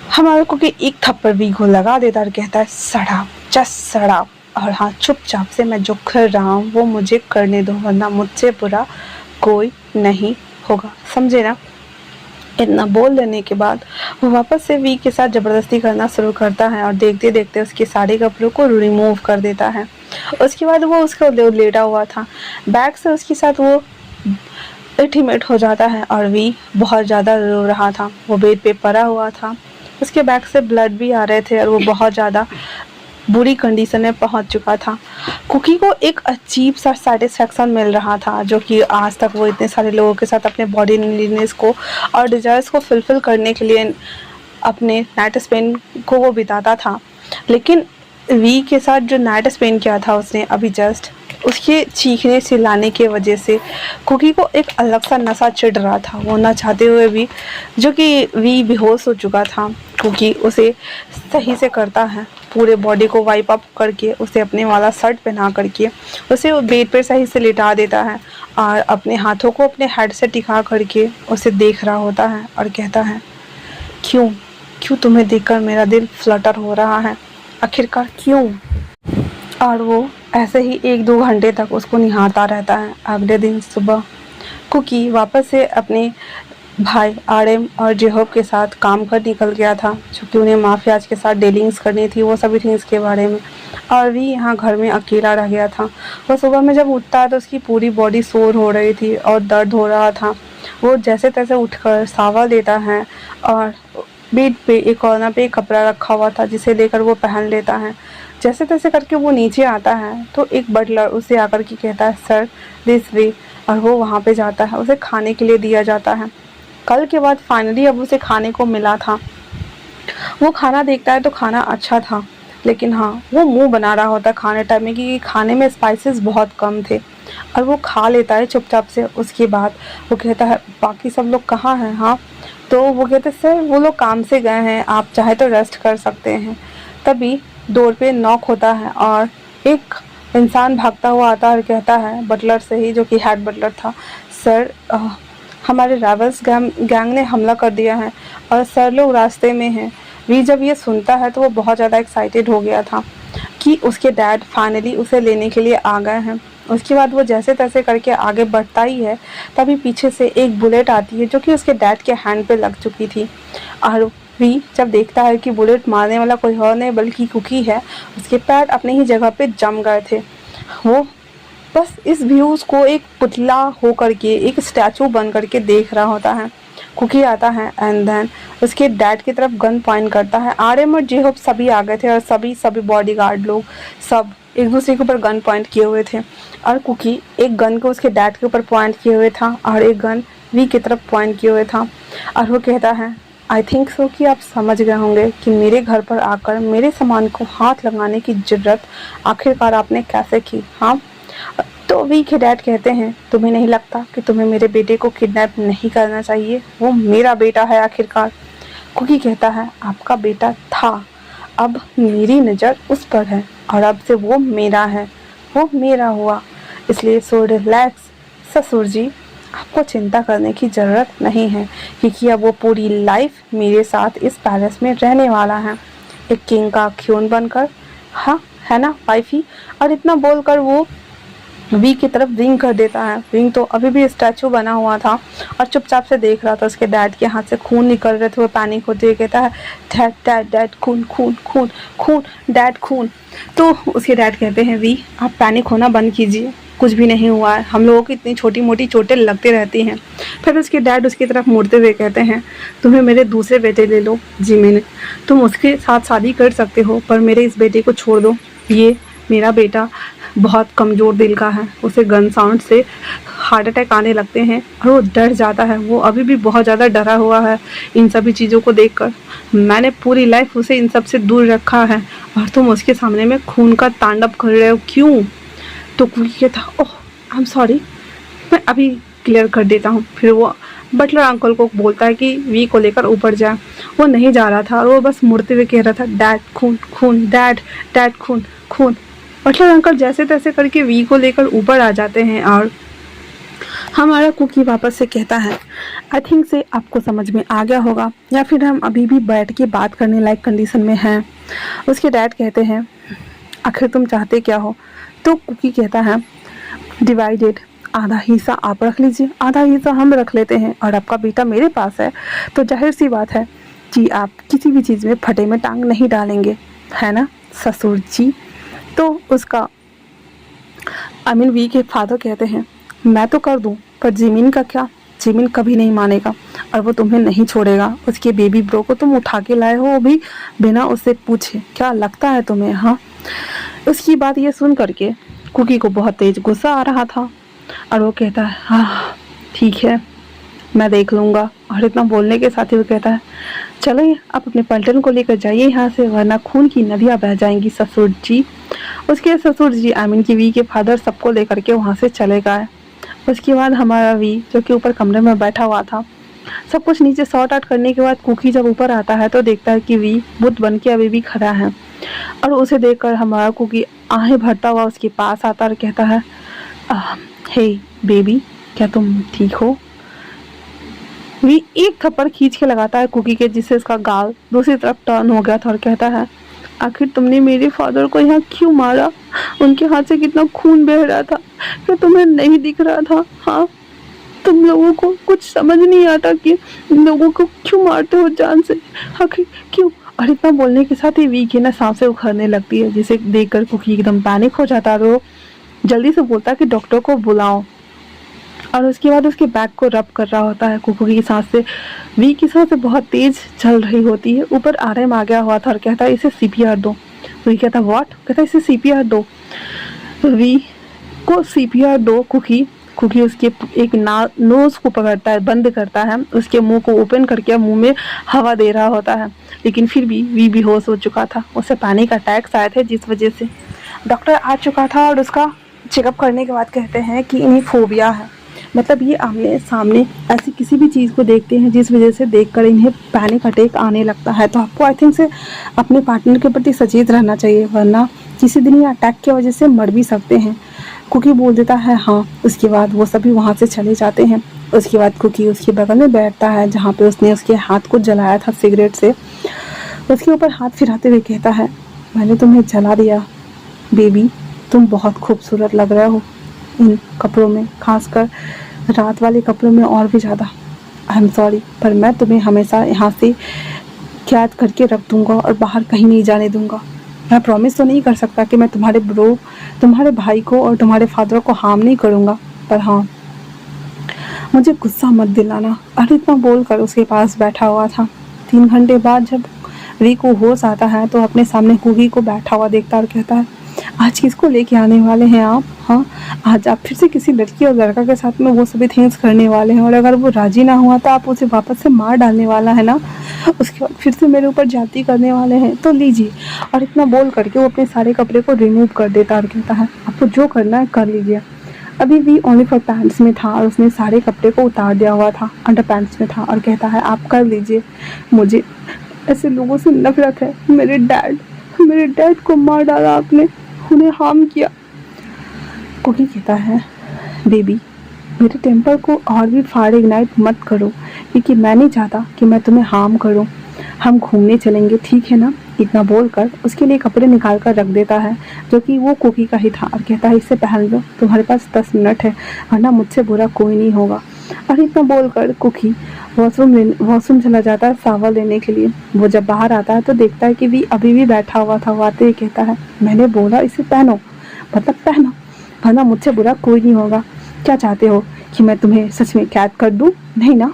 हमारे कुकी एक थप्पड़ वी को लगा देता और कहता है, सड़ा, जस्ट सड़ा, और हाँ, चुपचाप से मैं जो कर रहा हूँ वो मुझे करने दो, वरना मुझसे बुरा कोई नहीं होगा, समझे ना। इतना बोल देने के बाद वो वापस से वी के साथ ज़बरदस्ती करना शुरू करता है और देखते देखते उसके सारे कपड़ों को रिमूव कर देता है। उसके बाद वो उसको लेटा हुआ था, बैग से उसके साथ वो इंटीमेट हो जाता है और वी बहुत ज़्यादा रो रहा था। वो बेड पे पड़ा हुआ था, उसके बैग से ब्लड भी आ रहे थे और वो बहुत ज़्यादा बुरी कंडीशन में पहुंच चुका था। कुकी को एक अजीब सा सेटिस्फेक्शन मिल रहा था, जो कि आज तक वो इतने सारे लोगों के साथ अपने बॉडी नीडनेस को और डिज़ायर्स को फुलफ़िल करने के लिए अपने नाइट स्पेन को वो बिताता था। लेकिन वी के साथ जो नाइट स्पेन किया था उसने अभी जस्ट, उसके चीखने चिल्लाने की वजह से कुकी को एक अलग सा नशा चिढ़ रहा था। वो ना चाहते हुए भी, जो कि वी बेहोश हो चुका था, कुकी उसे सही से करता है, पूरे बॉडी को वाइप अप करके उसे अपने वाला शर्ट पहना करके उसे बेड पर सही से लिटा देता है और अपने हाथों को अपने हेड से टिका करके उसे देख रहा होता है और कहता है, क्यों क्यों तुम्हें देखकर मेरा दिल फ्लटर हो रहा है, आखिरकार क्यों। और वो ऐसे ही 1-2 घंटे तक उसको निहारता रहता है। अगले दिन सुबह कुकी वापस से अपने भाई आरएम और जेहोब के साथ काम कर निकल गया था, क्योंकि उन्हें माफियाज के साथ डीलिंग्स करनी थी, वो सभी थिंग्स के बारे में। और भी यहाँ घर में अकेला रह गया था। वो सुबह में जब उठता है तो उसकी पूरी बॉडी सोर हो रही थी और दर्द हो रहा था। वो जैसे तैसे उठकर सावल देता है और बेड पे एक कॉर्नर पे एक कपड़ा रखा हुआ था जिसे लेकर वो पहन लेता है। जैसे तैसे करके वो नीचे आता है तो एक बटलर उसे आकर के कहता है, सर दिस वे, और वो वहाँ पे जाता है, उसे खाने के लिए दिया जाता है। कल के बाद फाइनली अब उसे खाने को मिला था। वो खाना देखता है तो खाना अच्छा था, लेकिन हाँ वो मुंह बना रहा होता है खाने टाइम में कि खाने में स्पाइसेस बहुत कम थे, और वो खा लेता है चुपचाप से। उसके बाद वो कहता है बाकी सब लोग कहाँ हैं? हाँ, तो वो कहते सर वो लोग काम से गए हैं, आप चाहे तो रेस्ट कर सकते हैं। तभी डोर पे नॉक होता है और एक इंसान भागता हुआ आता है और कहता है बटलर से ही, जो कि हेड बटलर था, सर हमारे राइवल्स गैंग ने हमला कर दिया है और सर लोग रास्ते में हैं। वी जब ये सुनता है तो वो बहुत ज़्यादा एक्साइटेड हो गया था कि उसके डैड फाइनली उसे लेने के लिए आ गए हैं। उसके बाद वो जैसे तैसे करके आगे बढ़ता ही है, तभी पीछे से एक बुलेट आती है जो कि उसके डैड के हैंड पे लग चुकी थी। और वी जब देखता है कि बुलेट मारने वाला कोई और नहीं बल्कि कुकी है, उसके पैर अपने ही जगह पे जम गए थे। वो बस इस व्यूज़ को एक पुतला हो करके, एक स्टैचू बन करके देख रहा होता है। कुकी आता है एंड देन उसके डैड की तरफ गन पॉइंट करता है। आर्यम और जे-होप सभी आ गए थे और सभी बॉडीगार्ड लोग सब एक दूसरे के ऊपर गन पॉइंट किए हुए थे, और कुकी एक गन को उसके डैड के ऊपर पॉइंट किए हुए था और एक गन वी की तरफ पॉइंट किए हुए था। और वो कहता है आई थिंक सो कि आप समझ गए होंगे कि मेरे घर पर आकर मेरे सामान को हाथ लगाने की जरूरत आखिरकार आपने कैसे की। हाँ, तो वी के डैड कहते हैं तुम्हें नहीं लगता कि तुम्हें मेरे बेटे को किडनैप नहीं करना चाहिए? वो मेरा बेटा है आखिरकार। कुकी कहता है आपका बेटा था, अब मेरी नज़र उस पर है और अब से वो मेरा है, वो मेरा हुआ, इसलिए सो रिलैक्स ससुर जी, आपको चिंता करने की ज़रूरत नहीं है क्योंकि अब वो पूरी लाइफ मेरे साथ इस पैलेस में रहने वाला है, एक किंग का क्यून बनकर। हाँ है ना वाइफी? और इतना बोलकर वो वी की तरफ विंग कर देता है। विंग तो अभी भी स्टैचू बना हुआ था और चुपचाप से देख रहा था। उसके डैड के हाथ से खून निकल रहे थे, वो पैनिक होते हुए कहता है डैड डैड डैड खून खून खून खून डैड खून। तो उसके डैड कहते हैं वी आप पैनिक होना बंद कीजिए, कुछ भी नहीं हुआ है, हम लोगों की इतनी छोटी मोटी चोटें लगती रहती हैं। फिर उसके डैड उसकी तरफ मुड़ते हुए कहते हैं तुम्हें मेरे दूसरे बेटे ले लो जिमिन, तुम उसके साथ शादी कर सकते हो पर मेरे इस बेटे को छोड़ दो, ये मेरा बेटा बहुत कमज़ोर दिल का है, उसे गन साउंड से हार्ट अटैक आने लगते हैं और वो डर जाता है। वो अभी भी बहुत ज़्यादा डरा हुआ है इन सभी चीज़ों को देखकर। मैंने पूरी लाइफ उसे इन सब से दूर रखा है और तुम उसके सामने में खून का तांडव कर रहे हो, क्यों? तो ये था ओह आई एम सॉरी, मैं अभी क्लियर कर देता हूँ। फिर वो बटलर अंकल को बोलता है कि वी को लेकर ऊपर जाए। वो नहीं जा रहा था और वो बस मुड़ते हुए कह रहा था डैड खून खून डैड डैड खून खून। बटलर अंकल जैसे तैसे करके वी को लेकर ऊपर आ जाते हैं और हमारा कुकी वापस से कहता है आई थिंक से आपको समझ में आ गया होगा या फिर हम अभी भी बैठ के बात करने लायक कंडीशन में हैं। उसके डैड कहते हैं आखिर तुम चाहते क्या हो? तो कुकी कहता है डिवाइडेड, आधा हिस्सा आप रख लीजिए, आधा हिस्सा हम रख लेते हैं, और आपका बेटा मेरे पास है तो जाहिर सी बात है कि आप किसी भी चीज़ में फटे में टांग नहीं डालेंगे, है ना ससुर जी? तो उसका वी के फादर कहते हैं मैं तो कर दूं पर जिमिन का क्या? जिमिन कभी नहीं मानेगा और वो तुम्हें नहीं छोड़ेगा। उसके बेबी ब्रो को तुम उठा के लाए हो, वो भी बिना उससे पूछे, क्या लगता है तुम्हें? हाँ। उसकी बात ये सुन करके कुकी को बहुत तेज गुस्सा आ रहा था और वो कहता है हाँ ठीक है मैं देख लूँगा, और इतना बोलने के साथ ही वो कहता है चलो आप अपने पलटन को लेकर जाइए यहाँ से, वरना खून की नदियाँ बह जाएंगी ससुर जी। उसके ससुर जी की वी के फादर सबको लेकर के वहाँ से चले गए। उसके बाद हमारा वी जो कि ऊपर कमरे में बैठा हुआ था, सब कुछ नीचे सॉर्ट आउट करने के बाद कुकी जब ऊपर आता है तो देखता है कि वी बुत बन के अभी भी खड़ा है, और उसे देखकर हमारा कुकी आहें भरता हुआ उसके पास आता और कहता है हे बेबी क्या तुम ठीक हो? वी एक थप्पड़ खींच के लगाता है कुकी के, जिससे उसका गाल दूसरी तरफ टर्न हो गया था और कहता है आखिर तुमने मेरे फादर को यहाँ क्यों मारा? उनके हाथ से कितना खून बह रहा था, क्या तुम्हें नहीं दिख रहा था? हाँ, तुम लोगों को कुछ समझ नहीं आता कि लोगों को क्यों मारते हो जान से, आखिर क्यों? और इतना बोलने के साथ ही वी की ना सांसें उखड़ने लगती है, जिसे देखकर कुकी एकदम पैनिक हो जाता है। वो जल्दी से बोलता है कि डॉक्टर को बुलाओ, और उसके बाद उसके बैक को रब कर रहा होता है। कुकी की सांस से वी की सांसें बहुत तेज चल रही होती है। ऊपर आरएम आ गया हुआ था और कहता है इसे सीपीआर दो। वी कहता है व्हाट? कहता है इसे सीपीआर दो। वी को सीपीआर दो। कुकी क्योंकि उसके एक नोज को पकड़ता है, बंद करता है, उसके मुंह को ओपन करके मुंह में हवा दे रहा होता है, लेकिन फिर भी वी बेहोश हो चुका था। उसे पैनिक अटैक्स आए थे, जिस वजह से डॉक्टर आ चुका था और उसका चेकअप करने के बाद कहते हैं कि इन्हें फोबिया है। मतलब ये आमने सामने ऐसी किसी भी चीज़ को देखते हैं जिस वजह से देखकर इन्हें पैनिक अटैक आने लगता है। तो आपको आई थिंक से अपने पार्टनर के प्रति सचेत रहना चाहिए, वरना किसी दिन ये अटैक की वजह से मर भी सकते हैं। कुकी बोल देता है हाँ। उसके बाद वो सभी वहाँ से चले जाते हैं। उसके बाद कुकी उसके बगल में बैठता है जहाँ पे उसने उसके हाथ को जलाया था सिगरेट से। उसके ऊपर हाथ फिराते हुए कहता है, मैंने तुम्हें जला दिया बेबी, तुम बहुत खूबसूरत लग रहे हो इन कपड़ों में, खासकर रात वाले कपड़ों में और भी ज़्यादा। आई एम सॉरी, पर मैं तुम्हें हमेशा यहाँ से कैद करके रख दूँगा और बाहर कहीं नहीं जाने दूँगा। मैं प्रॉमिस तो नहीं कर सकता कि मैं तुम्हारे भाई को और तुम्हारे फादर को हार्म नहीं करूँगा, पर हाँ, मुझे गुस्सा मत दिलाना। और इतना बोलकर उसके पास बैठा हुआ था। 3 घंटे बाद जब री को होश आता है तो अपने सामने कुकी को बैठा हुआ देखता और कहता है, आज किसको लेके आने वाले हैं आप? हाँ, आज आप फिर से किसी लड़की और लड़का के साथ में वो सभी थिंग्स करने वाले हैं, और अगर वो राजी ना हुआ तो आप उसे वापस से मार डालने वाला है ना। उसके बाद फिर से मेरे ऊपर जाती करने वाले हैं, तो लीजिए। और इतना बोल करके वो अपने सारे कपड़े को रिमूव कर देता और कहता है, आपको जो करना है कर लीजिए। अभी भी ओनली फॉर पैंट्स में था और उसने सारे कपड़े को उतार दिया हुआ था, अंडर पैंट्स में था, और कहता है आप कर लीजिए, मुझे ऐसे लोगों से नफरत है। मेरे डैड को मार डाला आपने, उन्हें हार्म किया। कुकी कहता है, बेबी मेरे टेम्पर को और भी फाड़ इग्नाइट मत करो, क्योंकि मैं नहीं चाहता कि मैं तुम्हें हार्म करूं। हम घूमने चलेंगे, ठीक है ना? इतना बोलकर उसके लिए कपड़े निकाल कर रख देता है, जो कि वो कुकी का ही था, और कहता है इससे पहन लो, तुम्हारे पास 10 मिनट है, वरना मुझसे बुरा कोई नहीं होगा। और इतना बोलकर कुकी वॉशरूम चला जाता है शावर लेने के लिए। वो जब बाहर आता है तो देखता है कि वी अभी भी बैठा हुआ था। वो आते ही कहता है, मैंने बोला इसे पहनो, मतलब पहनो, वरना मुझसे बुरा कोई नहीं होगा। क्या चाहते हो कि मैं तुम्हें सच में कैद कर दूं? नहीं ना,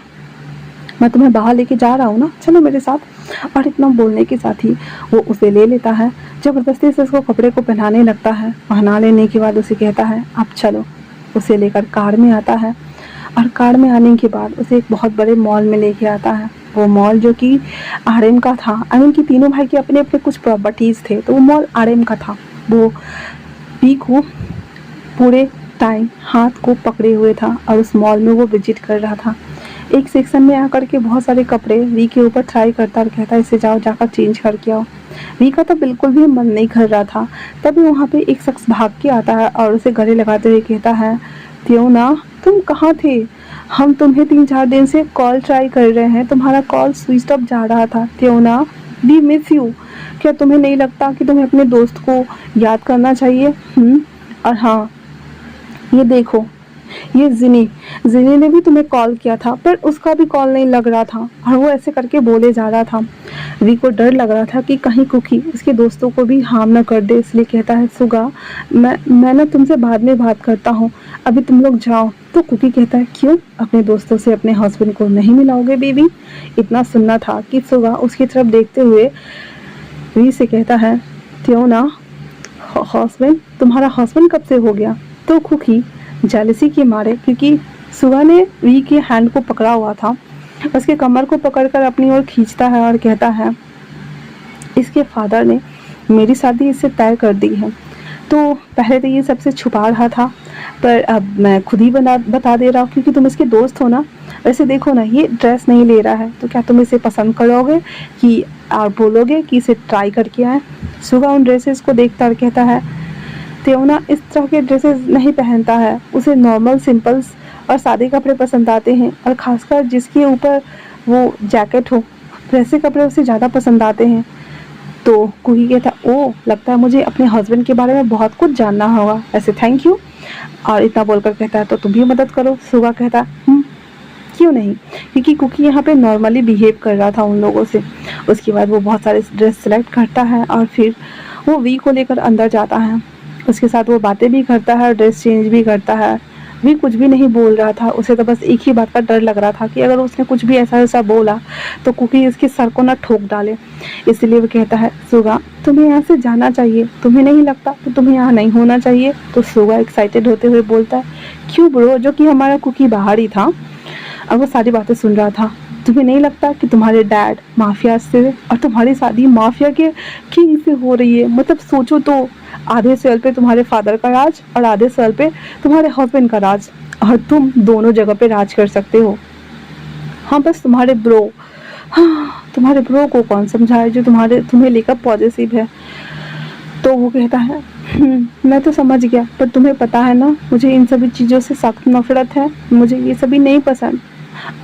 मैं तुम्हें बाहर लेके जा रहा हूँ ना, चलो मेरे साथ। और इतना बोलने के साथ ही वो उसे ले लेता है, जबरदस्ती से उसको कपड़े को पहनाने लगता है। पहना लेने के बाद उसे कहता है अब चलो। उसे लेकर कार में आता है, और कार में आने के बाद उसे एक बहुत बड़े मॉल में लेके आता है। वो मॉल जो कि आरएम का था, आई मीन कि तीनों भाई के अपने अपने कुछ प्रॉपर्टीज़ थे, तो वो मॉल आरएम का था। वो पी को पूरे टाइम हाथ को पकड़े हुए था और उस मॉल में वो विजिट कर रहा था। एक सेक्शन में आकर के बहुत सारे कपड़े वी के ऊपर ट्राई करता और कहता है इसे जाओ जाकर चेंज करके आओ। वी का तो बिल्कुल भी मन नहीं कर रहा था। तभी वहाँ पे एक शख्स भाग के आता है और उसे गले लगाते हुए कहता है, त्योना तुम कहाँ थे? हम तुम्हें 3-4 दिन से कॉल ट्राई कर रहे हैं, तुम्हारा कॉल स्विच ऑफ जा रहा था। त्योना वी मिस यू। क्या तुम्हें नहीं लगता कि तुम्हें अपने दोस्त को याद करना चाहिए? और हाँ, ये देखो, ये जिनी ने भी तुम्हें कॉल किया था, पर उसका भी कॉल नहीं लग रहा था, और वो ऐसे करके बोले जा रहा था। वी को डर लग रहा था कि कहीं कुकी उसके दोस्तों को भी हार्म ना कर दे, इसलिए कहता है सुगा मैं ना तुमसे बाद में बात करता हूँ, अभी तुम लोग जाओ। तो कुकी कहता है क्यों? अपने दोस्तों से अपने हस्बैंड को नहीं मिलाओगे बेबी? इतना सुनना था कि सुगा उसकी तरफ देखते हुए वी से कहता है, त्योना हस्बैंड, तुम्हारा हस्बैंड कब से हो गया? तो कुकी जेलसी के मारे, क्योंकि सुगा ने वी के हैंड को पकड़ा हुआ था, उसके कमर को पकड़कर अपनी ओर खींचता है और कहता है, इसके फादर ने मेरी शादी इससे तय कर दी है। तो पहले तो ये सबसे छुपा रहा था, पर अब मैं खुद ही बता दे रहा हूँ, क्योंकि तुम इसके दोस्त हो ना। वैसे देखो ना, ये ड्रेस नहीं ले रहा है, तो क्या तुम इसे पसंद करोगे कि आप बोलोगे कि इसे ट्राई करके आए? सुगा उन ड्रेसेस को देखता और कहता है, त्योना इस तरह के ड्रेसेस नहीं पहनता है, उसे नॉर्मल सिंपल्स और सादे कपड़े पसंद आते हैं, और ख़ासकर जिसके ऊपर वो जैकेट हो, वैसे कपड़े उसे ज़्यादा पसंद आते हैं। तो कुकी कहता, ओ लगता है मुझे अपने हस्बैंड के बारे में बहुत कुछ जानना होगा, ऐसे थैंक यू। और इतना बोलकर कहता है तो तुम भी मदद करो। सुगा कहता क्यों नहीं, क्योंकि कुकी यहाँ पे नॉर्मली बिहेव कर रहा था उन लोगों से। उसके बाद वो बहुत सारे ड्रेस सेलेक्ट करता है और फिर वो वी को लेकर अंदर जाता है। उसके साथ वो बातें भी करता है और ड्रेस चेंज भी करता है। वी कुछ भी नहीं बोल रहा था, उसे तो बस एक ही बात का डर लग रहा था कि अगर उसने कुछ भी ऐसा बोला तो कुकी इसके सर को ना ठोक डाले। इसलिए वो कहता है, सुगा तुम्हें यहाँ से जाना चाहिए, तुम्हें नहीं लगता तो तुम्हें यहाँ नहीं होना चाहिए। तो सुगा एक्साइटेड होते हुए बोलता है, क्यों ब्रो, जो कि हमारा कुकी बाहर ही था। अब वो सारी बातें सुन रहा था। तुम्हें नहीं लगता कि तुम्हारे डैड माफिया से और तुम्हारी शादी माफिया के किंग से हो रही है? मतलब सोचो तो, आधे सेल पे तुम्हारे फादर का राज और आधे सेल पे तुम्हारे हस्बैंड का राज, और तुम दोनों जगह पे राज कर सकते हो। हाँ बस तुम्हारे ब्रो, हाँ तुम्हारे ब्रो को कौन समझाए जो तुम्हें लेकर पॉजिटिव है। तो वो कहता है, मैं तो समझ गया, पर तुम्हें पता है ना मुझे इन सभी चीज़ों से सख्त नफरत है, मुझे ये सभी नहीं पसंद,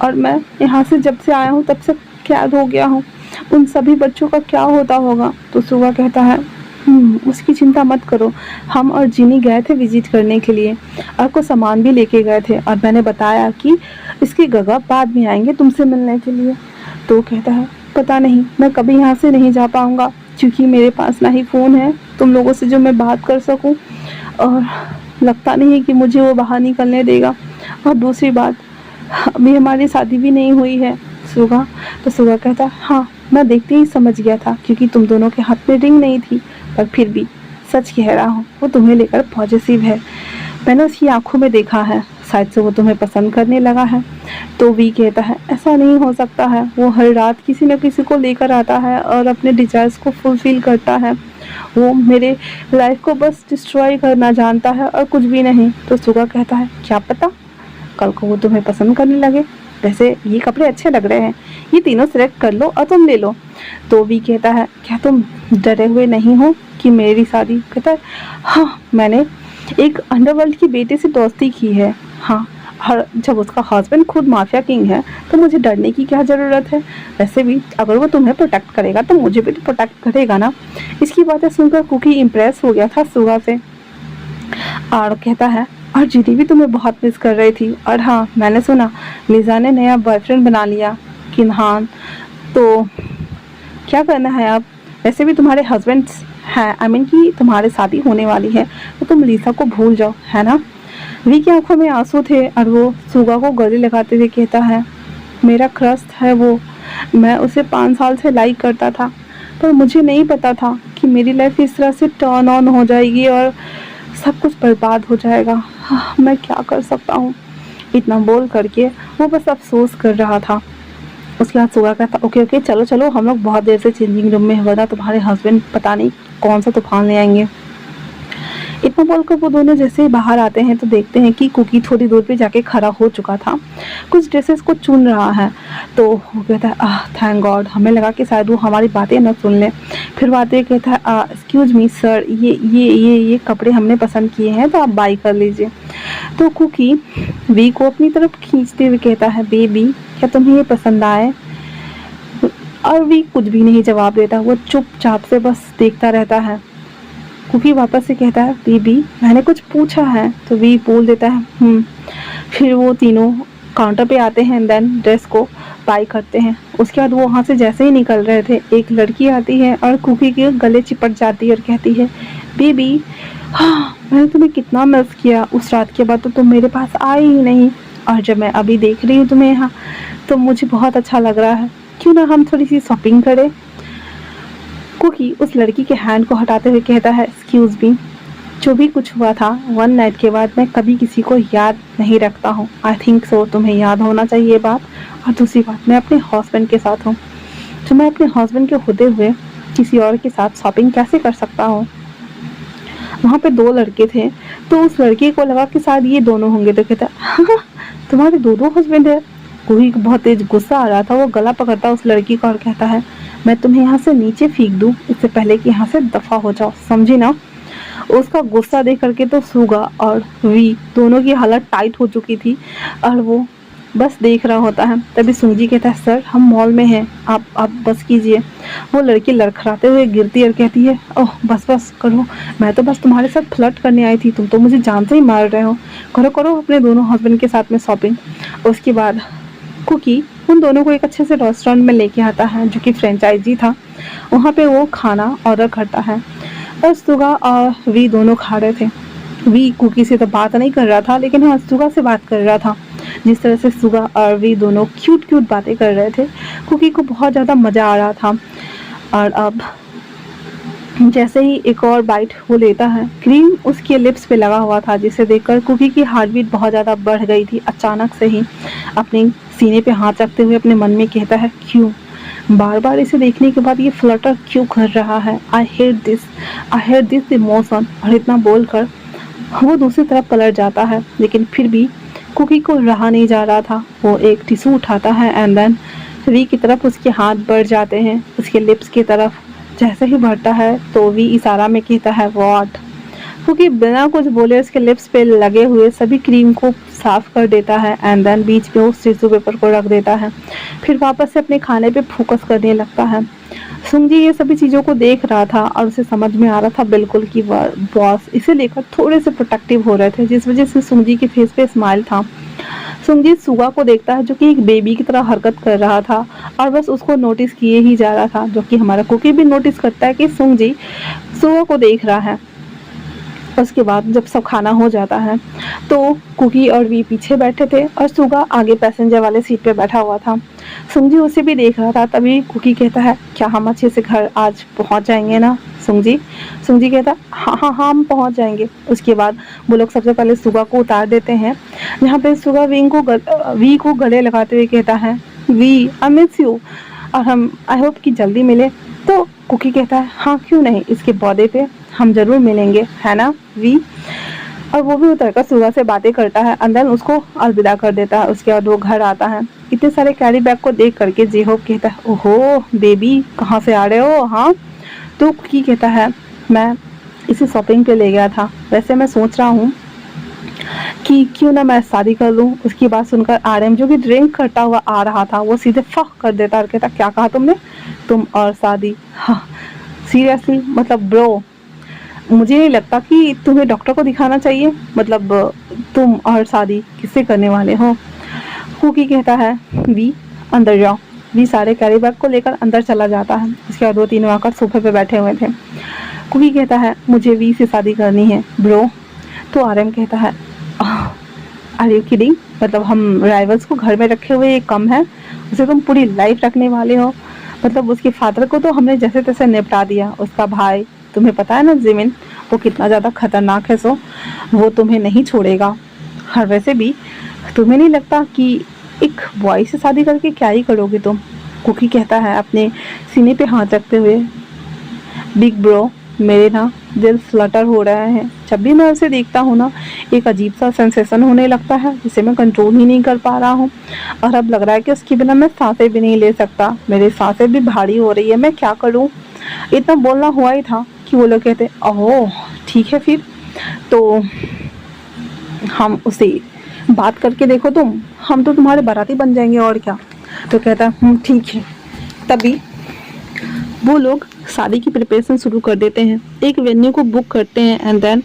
और मैं यहाँ से जब से आया हूँ तब से कैद हो गया हूँ। उन सभी बच्चों का क्या होता होगा? तो सुगा कहता है, उसकी चिंता मत करो, हम और जिनी गए थे विजिट करने के लिए और कुछ सामान भी लेके गए थे, और मैंने बताया कि इसके गगा बाद में आएंगे तुमसे मिलने के लिए। तो कहता है, पता नहीं मैं कभी यहाँ से नहीं जा पाऊँगा, क्योंकि मेरे पास ना ही फ़ोन है तुम लोगों से जो मैं बात कर सकूँ, और लगता नहीं है कि मुझे वो बाहर निकलने देगा। और दूसरी बात, अभी हमारी शादी भी नहीं हुई है। सुगा तो सुगा कहता है, हाँ मैं देखते ही समझ गया था, क्योंकि तुम दोनों के हाथ में रिंग नहीं थी, पर फिर भी सच कह रहा हूँ, वो तुम्हें लेकर पॉजिटिव है। मैंने उसकी आंखों में देखा है, शायद से वो तुम्हें पसंद करने लगा है। तो वी कहता है, ऐसा नहीं हो सकता है, वो हर रात किसी न किसी को लेकर आता है और अपने डिजायर्स को फुलफिल करता है। वो मेरे लाइफ को बस डिस्ट्रॉय करना जानता है और कुछ भी नहीं। तो सुगा कहता है, क्या पता कल को वो तुम्हें पसंद करने लगे। वैसे ये कपड़े अच्छे लग रहे हैं, ये तीनों सिलेक्ट कर लो और तुम ले लो। तो भी कहता है, क्या तुम डरे हुए नहीं हो कि मेरी शादी? कहता है, हाँ मैंने एक अंडरवर्ल्ड की बेटे से दोस्ती की है। हाँ, हर जब उसका हस्बैंड खुद माफिया किंग है तो मुझे डरने की क्या ज़रूरत है? वैसे भी अगर वो तुम्हें प्रोटेक्ट करेगा तो मुझे भी तो प्रोटेक्ट करेगा ना। इसकी बातें सुनकर कुकी इम्प्रेस हो गया था सुगा से, और कहता है, और जीडी भी तुम्हें बहुत मिस कर रही थी, और हाँ मैंने सुना लिजा ने नया बॉयफ्रेंड बना लिया, किन्हान। तो क्या करना है अब? वैसे भी तुम्हारे हस्बैंड हैं, आई मीन कि तुम्हारी शादी होने वाली है, तो तुम लिसा को भूल जाओ, है ना। वी की आंखों में आंसू थे और वो सुगा को गले लगाते हुए कहता है, मेरा क्रश है वो, मैं उसे 5 साल से लाइक करता था, पर मुझे नहीं पता था कि मेरी लाइफ इस तरह से टर्न ऑन हो जाएगी और सब कुछ बर्बाद हो जाएगा। मैं क्या कर सकता हूँ? इतना बोल करके वो बस अफसोस कर रहा था। उसके बाद सुगा कहता, ओके ओके चलो चलो, हम लोग बहुत देर से चेंजिंग रूम में, वरना तुम्हारे हस्बैंड पता नहीं कौन सा तूफान ले आएंगे। इतना बोलकर वो दोनों जैसे ही बाहर आते हैं तो देखते हैं कि कुकी थोड़ी दूर पे जाके खड़ा हो चुका था, कुछ ड्रेसेस को चुन रहा है। तो वो कहता है, थैंक गॉड, हमें लगा कि शायद वो हमारी बातें न सुन ले। फिर वो आते कहता है, एक्सक्यूज मी सर, ये कपड़े हमने पसंद किए हैं, तो आप बाई कर लीजिए। तो कुकी वी को अपनी तरफ खींचते हुए कहता है, बेबी क्या तुम्हें ये पसंद आए? और वी कुछ भी नहीं जवाब देता, वो चुपचाप से बस देखता रहता है। कुकी वापस से कहता है, बेबी मैंने कुछ पूछा है? तो वी बोल देता है। फिर वो तीनों काउंटर पे आते हैं, देन ड्रेस को बाई करते हैं। उसके बाद वो वहाँ से जैसे ही निकल रहे थे, एक लड़की आती है और कुकी के गले चिपट जाती है और कहती है, बेबी हाँ मैंने तुम्हें कितना मिस किया, उस रात के बाद तो तुम मेरे पास आई ही नहीं, और जब मैं अभी देख रही हूँ तुम्हें यहाँ तो मुझे बहुत अच्छा लग रहा है, क्यों ना हम थोड़ी सी शॉपिंग करें। कुकी उस लड़की के हैंड को हटाते हुए कहता है, एक्सक्यूज मी, जो भी कुछ हुआ था वन नाइट के बाद मैं कभी किसी को याद नहीं रखता हूँ। आई थिंक सो तुम्हें याद होना चाहिए ये बात। और दूसरी बात, मैं अपने हस्बैंड के साथ हूँ, तो मैं अपने हस्बैंड के होते हुए किसी और के साथ शॉपिंग कैसे कर सकता हूँ? वहाँ पे 2 लड़के थे, तो उस लड़के को लगा कि शायद ये दोनों होंगे। तो कहता, हाँ तुम्हारे 2 हस्बैंड है। कोई बहुत तेज गुस्सा आ रहा था, वो गला पकड़ता उस लड़की का और कहता है, मैं तुम्हें यहाँ से नीचे फेंक दूँ इससे पहले कि यहाँ से दफा हो जाओ, समझी ना। उसका गुस्सा देख करके तो सुगा और वी दोनों की हालत टाइट हो चुकी थी और वो बस देख रहा होता है। तभी सुंजी कहता है, सर हम मॉल में हैं, आप बस कीजिए। वो लड़की लड़खड़ाते हुए गिरती और कहती है, ओह बस बस करो, मैं तो बस तुम्हारे साथ फ्लर्ट करने आई थी, तुम तो मुझे जान से ही मार रहे हो। करो करो अपने दोनों हस्बैंड के साथ में शॉपिंग। उसके बाद कुकी उन दोनों को एक अच्छे से रेस्टोरेंट में लेके आता है जो कि फ्रेंचाइजी था। वहाँ पे वो खाना ऑर्डर करता है और सुगा और वी दोनों खा रहे थे। वी कुकी से तो बात नहीं कर रहा था, लेकिन हाँ सुगा से बात कर रहा था। जिस तरह से सुगा और वी दोनों क्यूट क्यूट बातें कर रहे थे, कुकी को बहुत ज़्यादा मज़ा आ रहा था। और अब जैसे ही एक और बाइट वो लेता है, क्रीम उसके लिप्स पे लगा हुआ था, जिसे देखकर कुकी की हार्ट बीट बहुत ज़्यादा बढ़ गई थी। अचानक से ही अपने सीने पे हाथ रखते हुए अपने मन में कहता है, क्यों बार बार इसे देखने के बाद ये फ्लटर क्यों कर रहा है, आई हेट दिस इमोशन। और इतना बोलकर वो दूसरी तरफ पलट जाता है, लेकिन फिर भी कुकी को रहा नहीं जा रहा था। वो एक टिश्यू उठाता है एंड देन वी की तरफ उसके हाथ बढ़ जाते हैं, उसके लिप्स की तरफ। जैसे ही बढ़ता है तो वी इशारा में कहता है व्हाट, क्योंकि बिना कुछ बोले उसके लिप्स पे लगे हुए सभी क्रीम को साफ कर देता है एंड देन बीच में उस टिश्यू पेपर को रख देता है। फिर वापस से अपने खाने पे फोकस करने लगता है। सुंगजी ये सभी चीज़ों को देख रहा था और उसे समझ में आ रहा था बिल्कुल कि बॉस इसे लेकर थोड़े से प्रोटेक्टिव हो रहे थे, जिस वजह से सुंगजी के फेस पे स्माइल था। सुंगजी सुगा को देखता है जो कि एक बेबी की तरह हरकत कर रहा था और बस उसको नोटिस किए ही जा रहा था, जो कि हमारा कुकी भी नोटिस करता है कि सुंगजी सुगा को देख रहा है। उसके बाद जब सब खाना हो जाता है तो कुकी और वी पीछे बैठे थे और सुगा आगे पैसेंजर वाले सीट पे बैठा हुआ था। सुंगजी उसे भी देख रहा था। तभी कुकी कहता है, क्या हम अच्छे से घर आज पहुंच जाएंगे ना सुंगजी? सुंगजी कहता है, हाँ हाँ हाँ हम पहुंच जाएंगे। उसके बाद वो लोग सबसे पहले सुगा को उतार देते हैं, जहाँ पे सुगा वी को गले लगाते हुए कहता है, वी आई मिस यू और हम आई होप कि जल्दी मिले। तो कुकी कहता है, हाँ क्यों नहीं, इसके बर्थडे पे हम जरूर मिलेंगे, है ना वी? और वो भी उतरकर सुगा से बातें करता है, अंदर उसको अलविदा कर देता है। उसके बाद वो घर आता है। इतने सारे कैरी बैग को देख करके जेहोप कहता है, ओहो बेबी कहाँ से आ रहे हो? हाँ। तो कुकी कहता है, मैं इसे शॉपिंग पे ले गया था, वैसे मैं सोच रहा हूँ कि क्यों ना मैं शादी कर लूँ। उसकी बात सुनकर आरएम जो कि ड्रिंक करता हुआ आ रहा था, वो सीधे फक कर देता और कहता, क्या कहा तुमने? तुम और शादी? हाँ सीरियसली, मतलब ब्रो मुझे नहीं लगता कि तुम्हें डॉक्टर को दिखाना चाहिए, मतलब तुम और शादी किससे करने वाले हो? कुकी कहता है, वी अंदर जाओ। वी सारे कैरी बैग को लेकर अंदर चला जाता है। उसके बाद 2-3 आकर सोफे पे बैठे हुए थे। कुकी कहता है, मुझे वी से शादी करनी है ब्रो। तो आरएम कहता है, आर यू किडिंग? मतलब हम राइवल्स को घर में रखे हुए ये कम है, उसे तुम पूरी लाइफ रखने वाले हो? मतलब उसके फादर को तो हमने जैसे तैसे निपटा दिया, उसका भाई तुम्हें पता है ना जिमिन, वो कितना ज़्यादा खतरनाक है, सो वो तुम्हें नहीं छोड़ेगा। और वैसे भी तुम्हें नहीं लगता कि एक बॉय से शादी करके क्या ही करोगे तुम? कुकी कहता है अपने सीने पे हाथ रखते हुए, बिग ब्रो मेरे ना दिल फ्लटर हो रहे हैं। जब भी मैं उसे देखता हूँ ना एक अजीब सा सेंसेशन होने लगता है, जिसे मैं कंट्रोल ही नहीं कर पा रहा हूँ। और अब लग रहा है कि उसके बिना मैं सांसें भी नहीं ले सकता, मेरी सांसें भी भारी हो रही है, मैं क्या करूँ? इतना बोलना हुआ ही था कि वो लोग कहते, ओह ठीक है फिर तो हम उसे बात करके देखो, हम तो तुम्हारे बाराती बन जाएंगे और क्या। तो कहता ठीक है। तभी वो लोग शादी की प्रिपरेशन शुरू कर देते हैं, एक वेन्यू को बुक करते हैं एंड देन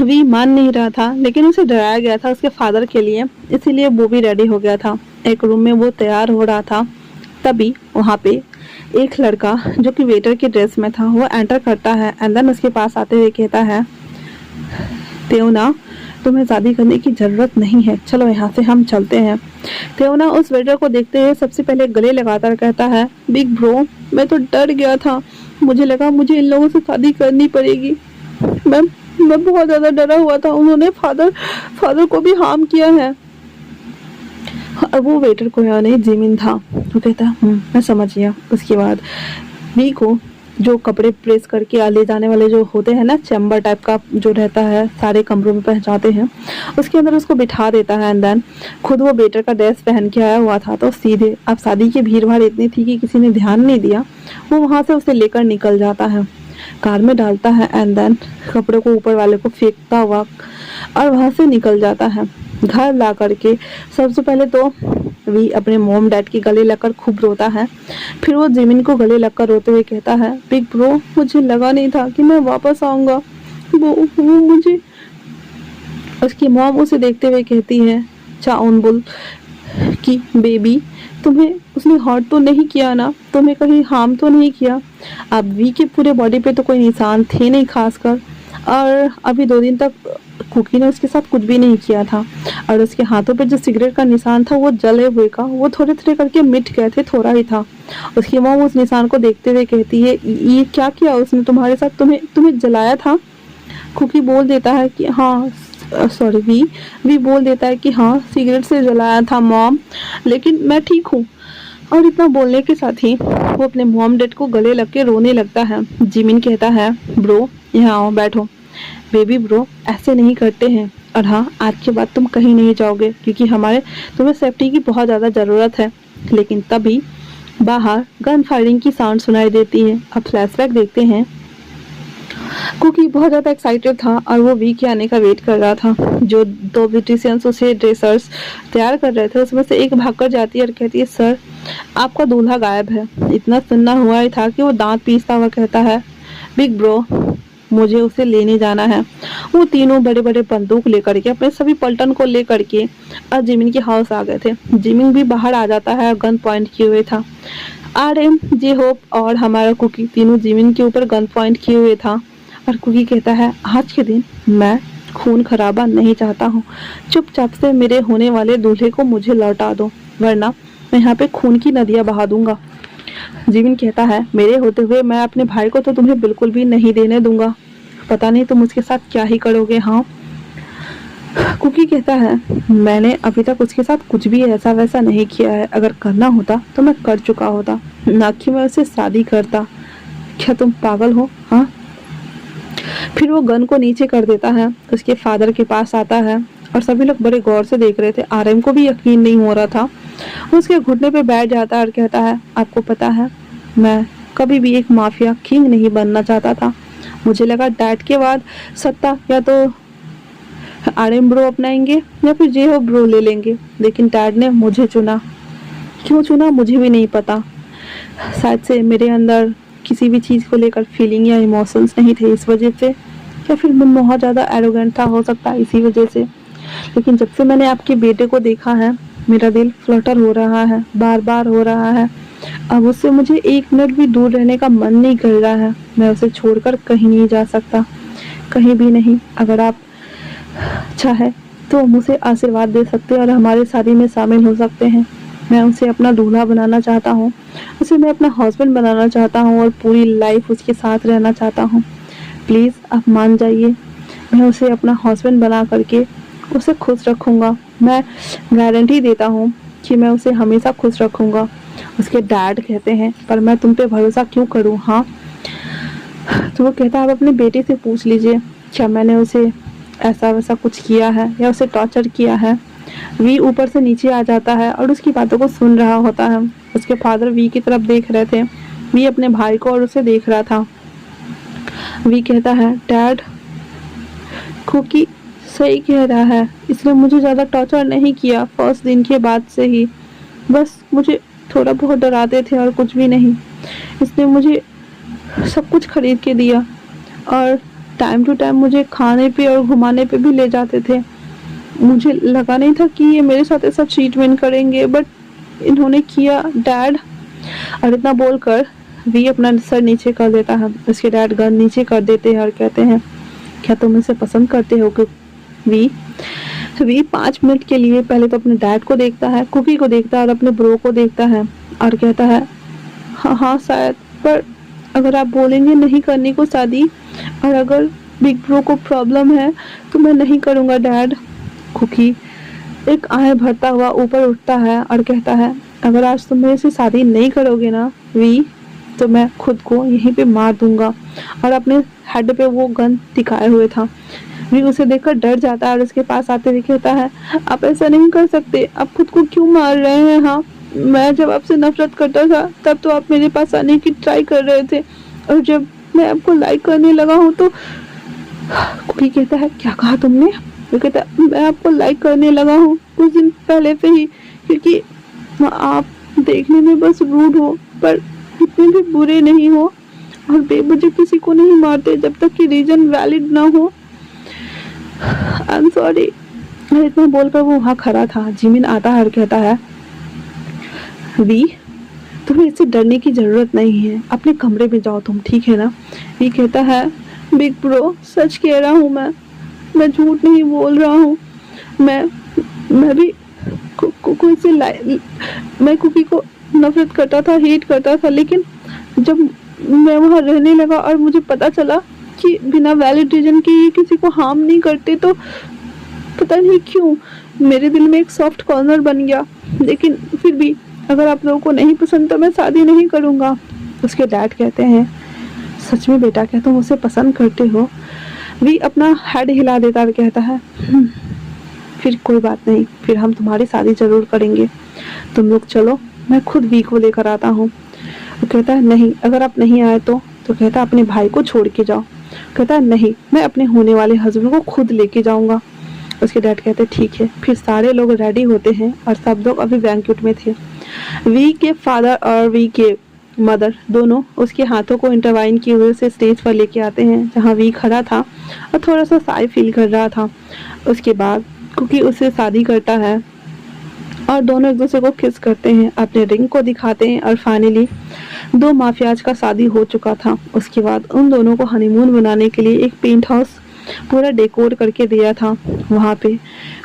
वी मान नहीं रहा था, लेकिन उसे डराया गया था उसके फादर के लिए, इसीलिए वो भी रेडी हो गया था। एक रूम में वो तैयार हो रहा था। तभी वहाँ पे एक लड़का जो कि वेटर की ड्रेस में था वो एंटर करता है एंड देन उसके पास आते हुए कहता है, तेवना तुम्हें शादी करने की ज़रूरत नहीं है, चलो यहाँ से हम चलते हैं। तेवना उस वेटर को देखते हुए सबसे पहले गले लगाकर कहता है, बिग ब्रो मैं तो डर गया था, मुझे लगा मुझे इन लोगों से शादी करनी पड़ेगी। मैं बहुत ज़्यादा डरा हुआ था, उन्होंने फादर को भी हार्म किया है। और वो वेटर को नहीं जिमिन था। वो कहता मैं समझ गया। उसके बाद वी को जो कपड़े प्रेस करके ले जाने वाले जो होते हैं ना, चैम्बर टाइप का जो रहता है, सारे कमरों में पहुंचाते हैं, उसके अंदर उसको बिठा देता है एंड देन खुद वो बेटर का ड्रेस पहन के आया हुआ था। तो सीधे अब शादी की भीड़ भाड़ इतनी थी कि किसी ने ध्यान नहीं दिया, वो वहाँ से उसे लेकर निकल जाता है, कार में डालता है एंड देन कपड़े को ऊपर वाले को फेंकता हुआ और वहाँ से निकल जाता है। घर ला करके सबसे पहले तो वी अपने मोम डैड के गले लगकर खूब रोता है। फिर वो जिमिन को गले लगकर रोते हुए कहता है, बिग ब्रो मुझे लगा नहीं था कि मैं वापस आऊँगा, वो मुझे। उसकी मॉम उसे देखते हुए कहती है, चाउनबुल कि बेबी तुम्हें उसने हर्ट तो नहीं किया ना, तुम्हें कहीं हार्म तो नहीं किया? अब वी के पूरे बॉडी पे तो कोई निशान थे नहीं खासकर, और अभी 2 दिन तक कुकी ने उसके साथ कुछ भी नहीं किया था और उसके हाथों पे जो सिगरेट का निशान था वो जले हुए का वो थोड़े-थोड़े करके मिट गए थे, थोड़ा ही था। उसकी मॉम उस निशान को देखते हुए कहती है, "ये क्या किया उसने तुम्हारे साथ? तुम्हें तुम्हें जलाया था?" कुकी बोल देता है कि हाँ, सॉरी वी बोल देता है कि हाँ, सिगरेट से जलाया था मॉम, लेकिन मैं ठीक हूँ। और इतना बोलने के साथ ही वो अपने मॉम डैड को गले लग के रोने लगता है। जिमिन कहता है, ब्रो यहाँ आओ, बैठो। बेबी ब्रो ऐसे नहीं करते हैं, और हाँ, आज के बाद तुम कहीं नहीं जाओगे क्योंकि हमारे तुम्हें सेफ्टी की बहुत ज़्यादा ज़रूरत है। लेकिन तभी बाहर गन फायरिंग की साउंड सुनाई देती है। अब फ्लैशबैक देखते हैं। कुकी बहुत ज़्यादा एक्साइटेड था और वो वी के आने का वेट कर रहा था। जो 2 ब्यूटिशियंस उसे ड्रेसर्स तैयार कर रहे थे उसमें से एक भागकर जाती है और कहती है, सर आपका दूल्हा गायब है। इतना सुनना हुआ ही था कि वो दांत पीसता हुआ कहता है, बिग ब्रो मुझे उसे लेने जाना है। वो तीनों बड़े बड़े बंदूक लेकर के अपने सभी पलटन को लेकर के और जिमिन के हाउस आ गए थे। जिमिन भी बाहर आ जाता है और गन पॉइंट किए हुए था। RM, जे होप और हमारा कुकी तीनों जिमिन के ऊपर गन पॉइंट किए हुए था। और कुकी कहता है, आज के दिन मैं खून खराबा नहीं चाहता हूँ। चुपचाप से मेरे होने वाले दूल्हे को मुझे लौटा दो, वरना मैं यहाँ पे खून की नदियाँ बहा दूंगा। जिमिन कहता है, मेरे होते हुए मैं अपने भाई को तो तुम्हें बिल्कुल भी नहीं देने दूंगा। पता नहीं तुम उसके साथ क्या ही करोगे। हाँ, कुकी कहता है, मैंने अभी तक उसके साथ कुछ भी ऐसा वैसा नहीं किया है। अगर करना होता तो मैं कर चुका होता, ना कि मैं उससे शादी करता। क्या तुम पागल हो? हाँ। फिर वो गन को नीचे कर देता है, उसके फादर के पास आता है और सभी लोग बड़े गौर से देख रहे थे। RM को भी यकीन नहीं हो रहा था। उसके घुटने पे बैठ जाता है और कहता है, आपको पता है मैं कभी भी एक माफिया किंग नहीं बनना चाहता था। मुझे लगा डैड के बाद सत्ता या तो RM ब्रो अपनाएंगे या फिर जे हो ब्रो ले लेंगे, लेकिन डैड ने मुझे चुना। क्यों चुना मुझे भी नहीं पता। शायद से मेरे अंदर किसी भी चीज़ को लेकर फीलिंग या इमोशंस नहीं थे इस वजह से, या फिर मैं बहुत ज़्यादा एरोगेंट था, हो सकता है इसी वजह से। लेकिन जब से मैंने आपके बेटे को देखा है मेरा दिल फ्लटर हो रहा है, बार बार हो रहा है। अब उससे मुझे 1 मिनट भी दूर रहने का मन नहीं कर रहा है। मैं उसे छोड़कर कहीं नहीं जा सकता, कहीं भी नहीं। अगर आप चाहे तो मुझे आशीर्वाद दे सकते हैं और हमारे शादी में शामिल हो सकते हैं। मैं उसे अपना दूल्हा बनाना चाहता हूँ, उसे मैं अपना हस्बैंड बनाना चाहता हूँ और पूरी लाइफ उसके साथ रहना चाहता हूँ। प्लीज़ आप मान जाइए, मैं उसे अपना हस्बैंड बना करके उसे खुश रखूँगा। मैं गारंटी देता हूँ कि मैं उसे हमेशा खुश रखूँगा। उसके डैड कहते हैं, पर मैं तुम पे भरोसा क्यों करूँ? हाँ। तो वो कहता है, आप अपने बेटे से पूछ लीजिए क्या मैंने उसे ऐसा वैसा कुछ किया है या उसे टॉर्चर किया है। वी ऊपर से नीचे आ जाता है और उसकी बातों को सुन रहा होता है। उसके फादर वी की तरफ देख रहे थे, वी अपने भाई को और उसे देख रहा था। वी कहता है, डैड कुकी सही कह रहा है, इसने मुझे ज़्यादा टॉर्चर नहीं किया फर्स्ट दिन के बाद से ही, बस मुझे थोड़ा बहुत डराते थे और कुछ भी नहीं। इसने मुझे सब कुछ खरीद के दिया और टाइम टू टाइम मुझे खाने पे और घुमाने पे भी ले जाते थे। मुझे लगा नहीं था कि ये मेरे साथ ऐसा ट्रीटमेंट करेंगे, बट इन्होंने किया डैड। और इतना बोलकर वी अपना सर नीचे कर देता है। उसके डैड गन नीचे कर देते हैं और कहते हैं, क्या तुम इसे पसंद करते हो? वी 5 मिनट के लिए पहले तो अपने डैड को देखता है, कुकी को देखता है और अपने ब्रो को देखता है और कहता है, हाँ हाँ शायद, पर अगर आप बोलेंगे नहीं करने को शादी और अगर बिग ब्रो को प्रॉब्लम है तो मैं नहीं करूँगा डैड। कुकी एक आह भरता हुआ ऊपर उठता है और कहता है, अगर आज तुम मेरे से शादी नहीं करोगे ना वी, तो मैं खुद को यहीं पे मार दूंगा। और अपने हेड पे वो गन टिकाए हुए था। वी उसे देखकर डर जाता है और उसके पास आते हुए कहता है, आप ऐसा नहीं कर सकते, आप खुद को क्यों मार रहे हैं? हाँ, मैं जब आपसे नफरत करता था तब तो आप मेरे पास आने की ट्राई कर रहे थे, और जब मैं आपको लाइक करने लगा हूँ तो। कोई कहता है, क्या कहा तुमने? वो कहता है, मैं आपको लाइक करने लगा हूँ कुछ दिन पहले से ही, क्योंकि आप देखने में बस रूड हो पर इतने भी बुरे नहीं हो और बेवजह किसी को नहीं मारते जब तक कि रीजन वैलिड ना हो। I am sorry. इतना बोलकर वो वहाँ खड़ा था। जिमिन आता है और कहता है, वी तुम्हें इससे डरने की जरूरत नहीं है, अपने कमरे में जाओ तुम, ठीक है ना? वी कहता है, बिग ब्रो, सच कह रहा हूँ मैं झूठ नहीं बोल रहा हूँ। मैं मैं भी कोई से मैं कुकी को नफरत करता था, हेट करता था, लेकिन जब मैं वहाँ रहने लगा और मुझे पता चला कि बिना वैलिड रीजन के ये किसी को हार्म नहीं करते, तो पता नहीं क्यों मेरे दिल में एक सॉफ्ट कॉर्नर बन गया। लेकिन फिर भी अगर आप लोगों को नहीं पसंद तो मैं शादी नहीं करूँगा। उसके डैड कहते हैं, सच में बेटा, क्या तुम उसे पसंद करते हो? वी अपना हेड हिला देता और कहता है, फिर कोई बात नहीं, फिर हम तुम्हारी शादी जरूर करेंगे। तुम लोग चलो, मैं खुद वी को लेकर आता हूँ। वो कहता है, नहीं, अगर आप नहीं आए तो कहता है, अपने भाई को छोड़ के जाओ। कहता है, नहीं, मैं अपने होने वाले हस्बैंड को खुद लेके जाऊंगा। उसके डैड कहते हैं, ठीक है। फिर सारे लोग रेडी होते हैं और सब लोग अभी बैंक्वेट में थे। वी के फादर और वी के मदर दोनों उसके हाथों को इंटरवाइन किए हुए से स्टेज पर लेके आते हैं, जहाँ वी खड़ा था और थोड़ा सा शाय फील कर रहा था। उसके बाद कुकी उससे शादी करता है और दोनों एक दूसरे को किस करते हैं, अपने रिंग को दिखाते हैं और फाइनली दो माफियाज का शादी हो चुका था। उसके बाद उन दोनों को हनीमून बनाने के लिए एक पेंट हाउस पूरा डेकोर करके दिया था। वहाँ पे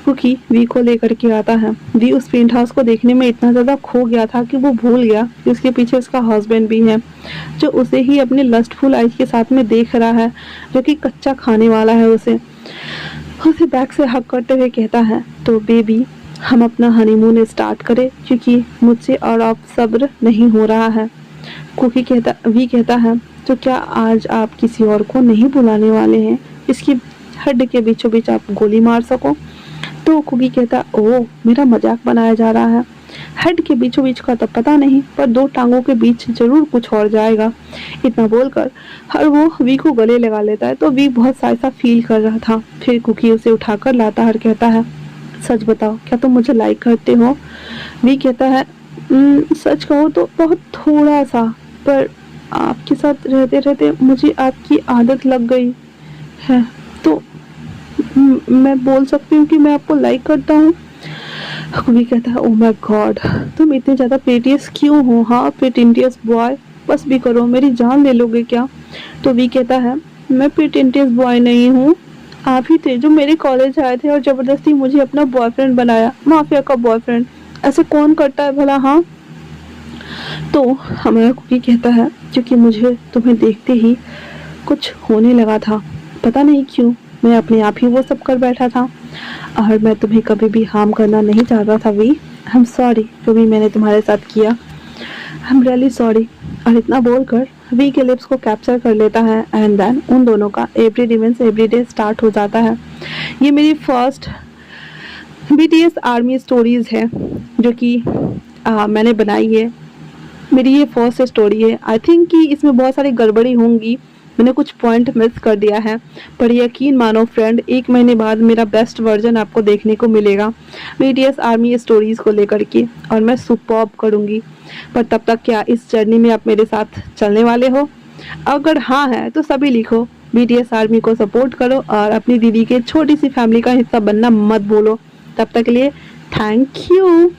कुकी वी को लेकर के आता है। वी उस पेंट हाउस को देखने में इतना ज़्यादा खो गया था कि वो भूल गया कि उसके पीछे उसका हस्बैंड भी है, जो उसे ही अपने लस्टफुल आइज के साथ में देख रहा है, जो कि कच्चा खाने वाला है। उसे बैक से हक करते हुए कहता है, तो बेबी, हम अपना हनीमून स्टार्ट करें, क्योंकि मुझसे और अब सब्र नहीं हो रहा है। वी कहता है, तो क्या आज आप किसी और को नहीं बुलाने वाले हैं, इसकी हड्ड के बीचों बीच आप गोली मार सको? तो कुकी कहता, ओह, मेरा मजाक बनाया जा रहा है। हेड के बीचों बीच का तो पता नहीं, पर दो टांगों के बीच जरूर कुछ और जाएगा। इतना बोलकर हर वो वी को गले लगा लेता है, तो वी बहुत सा फील कर रहा था। फिर कुकी उसे उठाकर लाता है और कहता है, सच बताओ, क्या तुम मुझे लाइक करते हो? वी कहता है, सच कहो तो बहुत थोड़ा सा, पर आपके साथ रहते रहते मुझे आपकी आदत लग गई है, तो मैं बोल सकती हूँ कि मैं आपको लाइक करता हूँ। वी कहता है, ओह माय गॉड, तुम इतने ज़्यादा पेटियस क्यों हो? हाँ, पेटेंटियस बॉय, बस भी करो, मेरी जान ले लोगे क्या? तो वी कहता है, मैं पेटेंटियस बॉय नहीं हूँ, आप ही थे जो मेरे कॉलेज आए थे और ज़बरदस्ती मुझे अपना बॉयफ्रेंड बनाया, माफिया का बॉयफ्रेंड। ऐसे कौन करता है भला? हाँ। तो हमारा कुकी कहता है, क्योंकि मुझे तुम्हें देखते ही कुछ होने लगा था, पता नहीं क्यों, मैं अपने आप ही वो सब कर बैठा था और मैं तुम्हें कभी भी हार्म करना नहीं चाहता था। वी, आई एम सॉरी जो भी मैंने तुम्हारे साथ किया, आई एम रियली सॉरी। और इतना बोलकर वी के लिप्स को कैप्चर कर लेता है एंड देन उन दोनों का every means every day start हो जाता है। ये मेरी फर्स्ट बीटीएस आर्मी स्टोरीज है जो कि मैंने बनाई है। मेरी ये फर्स्ट स्टोरी है। आई थिंक कि इसमें बहुत सारी गड़बड़ी होंगी, मैंने कुछ पॉइंट मिस कर दिया है, पर यकीन मानो फ्रेंड, 1 महीने बाद मेरा बेस्ट वर्जन आपको देखने को मिलेगा बीटीएस आर्मी स्टोरीज़ को लेकर के, और मैं सुपर्ब करूँगी। पर तब तक क्या इस जर्नी में आप मेरे साथ चलने वाले हो? अगर हाँ है तो सभी लिखो, बीटीएस आर्मी को सपोर्ट करो और अपनी दीदी के छोटी सी फैमिली का हिस्सा बनना मत भूलो। तब तक के लिए थैंक यू।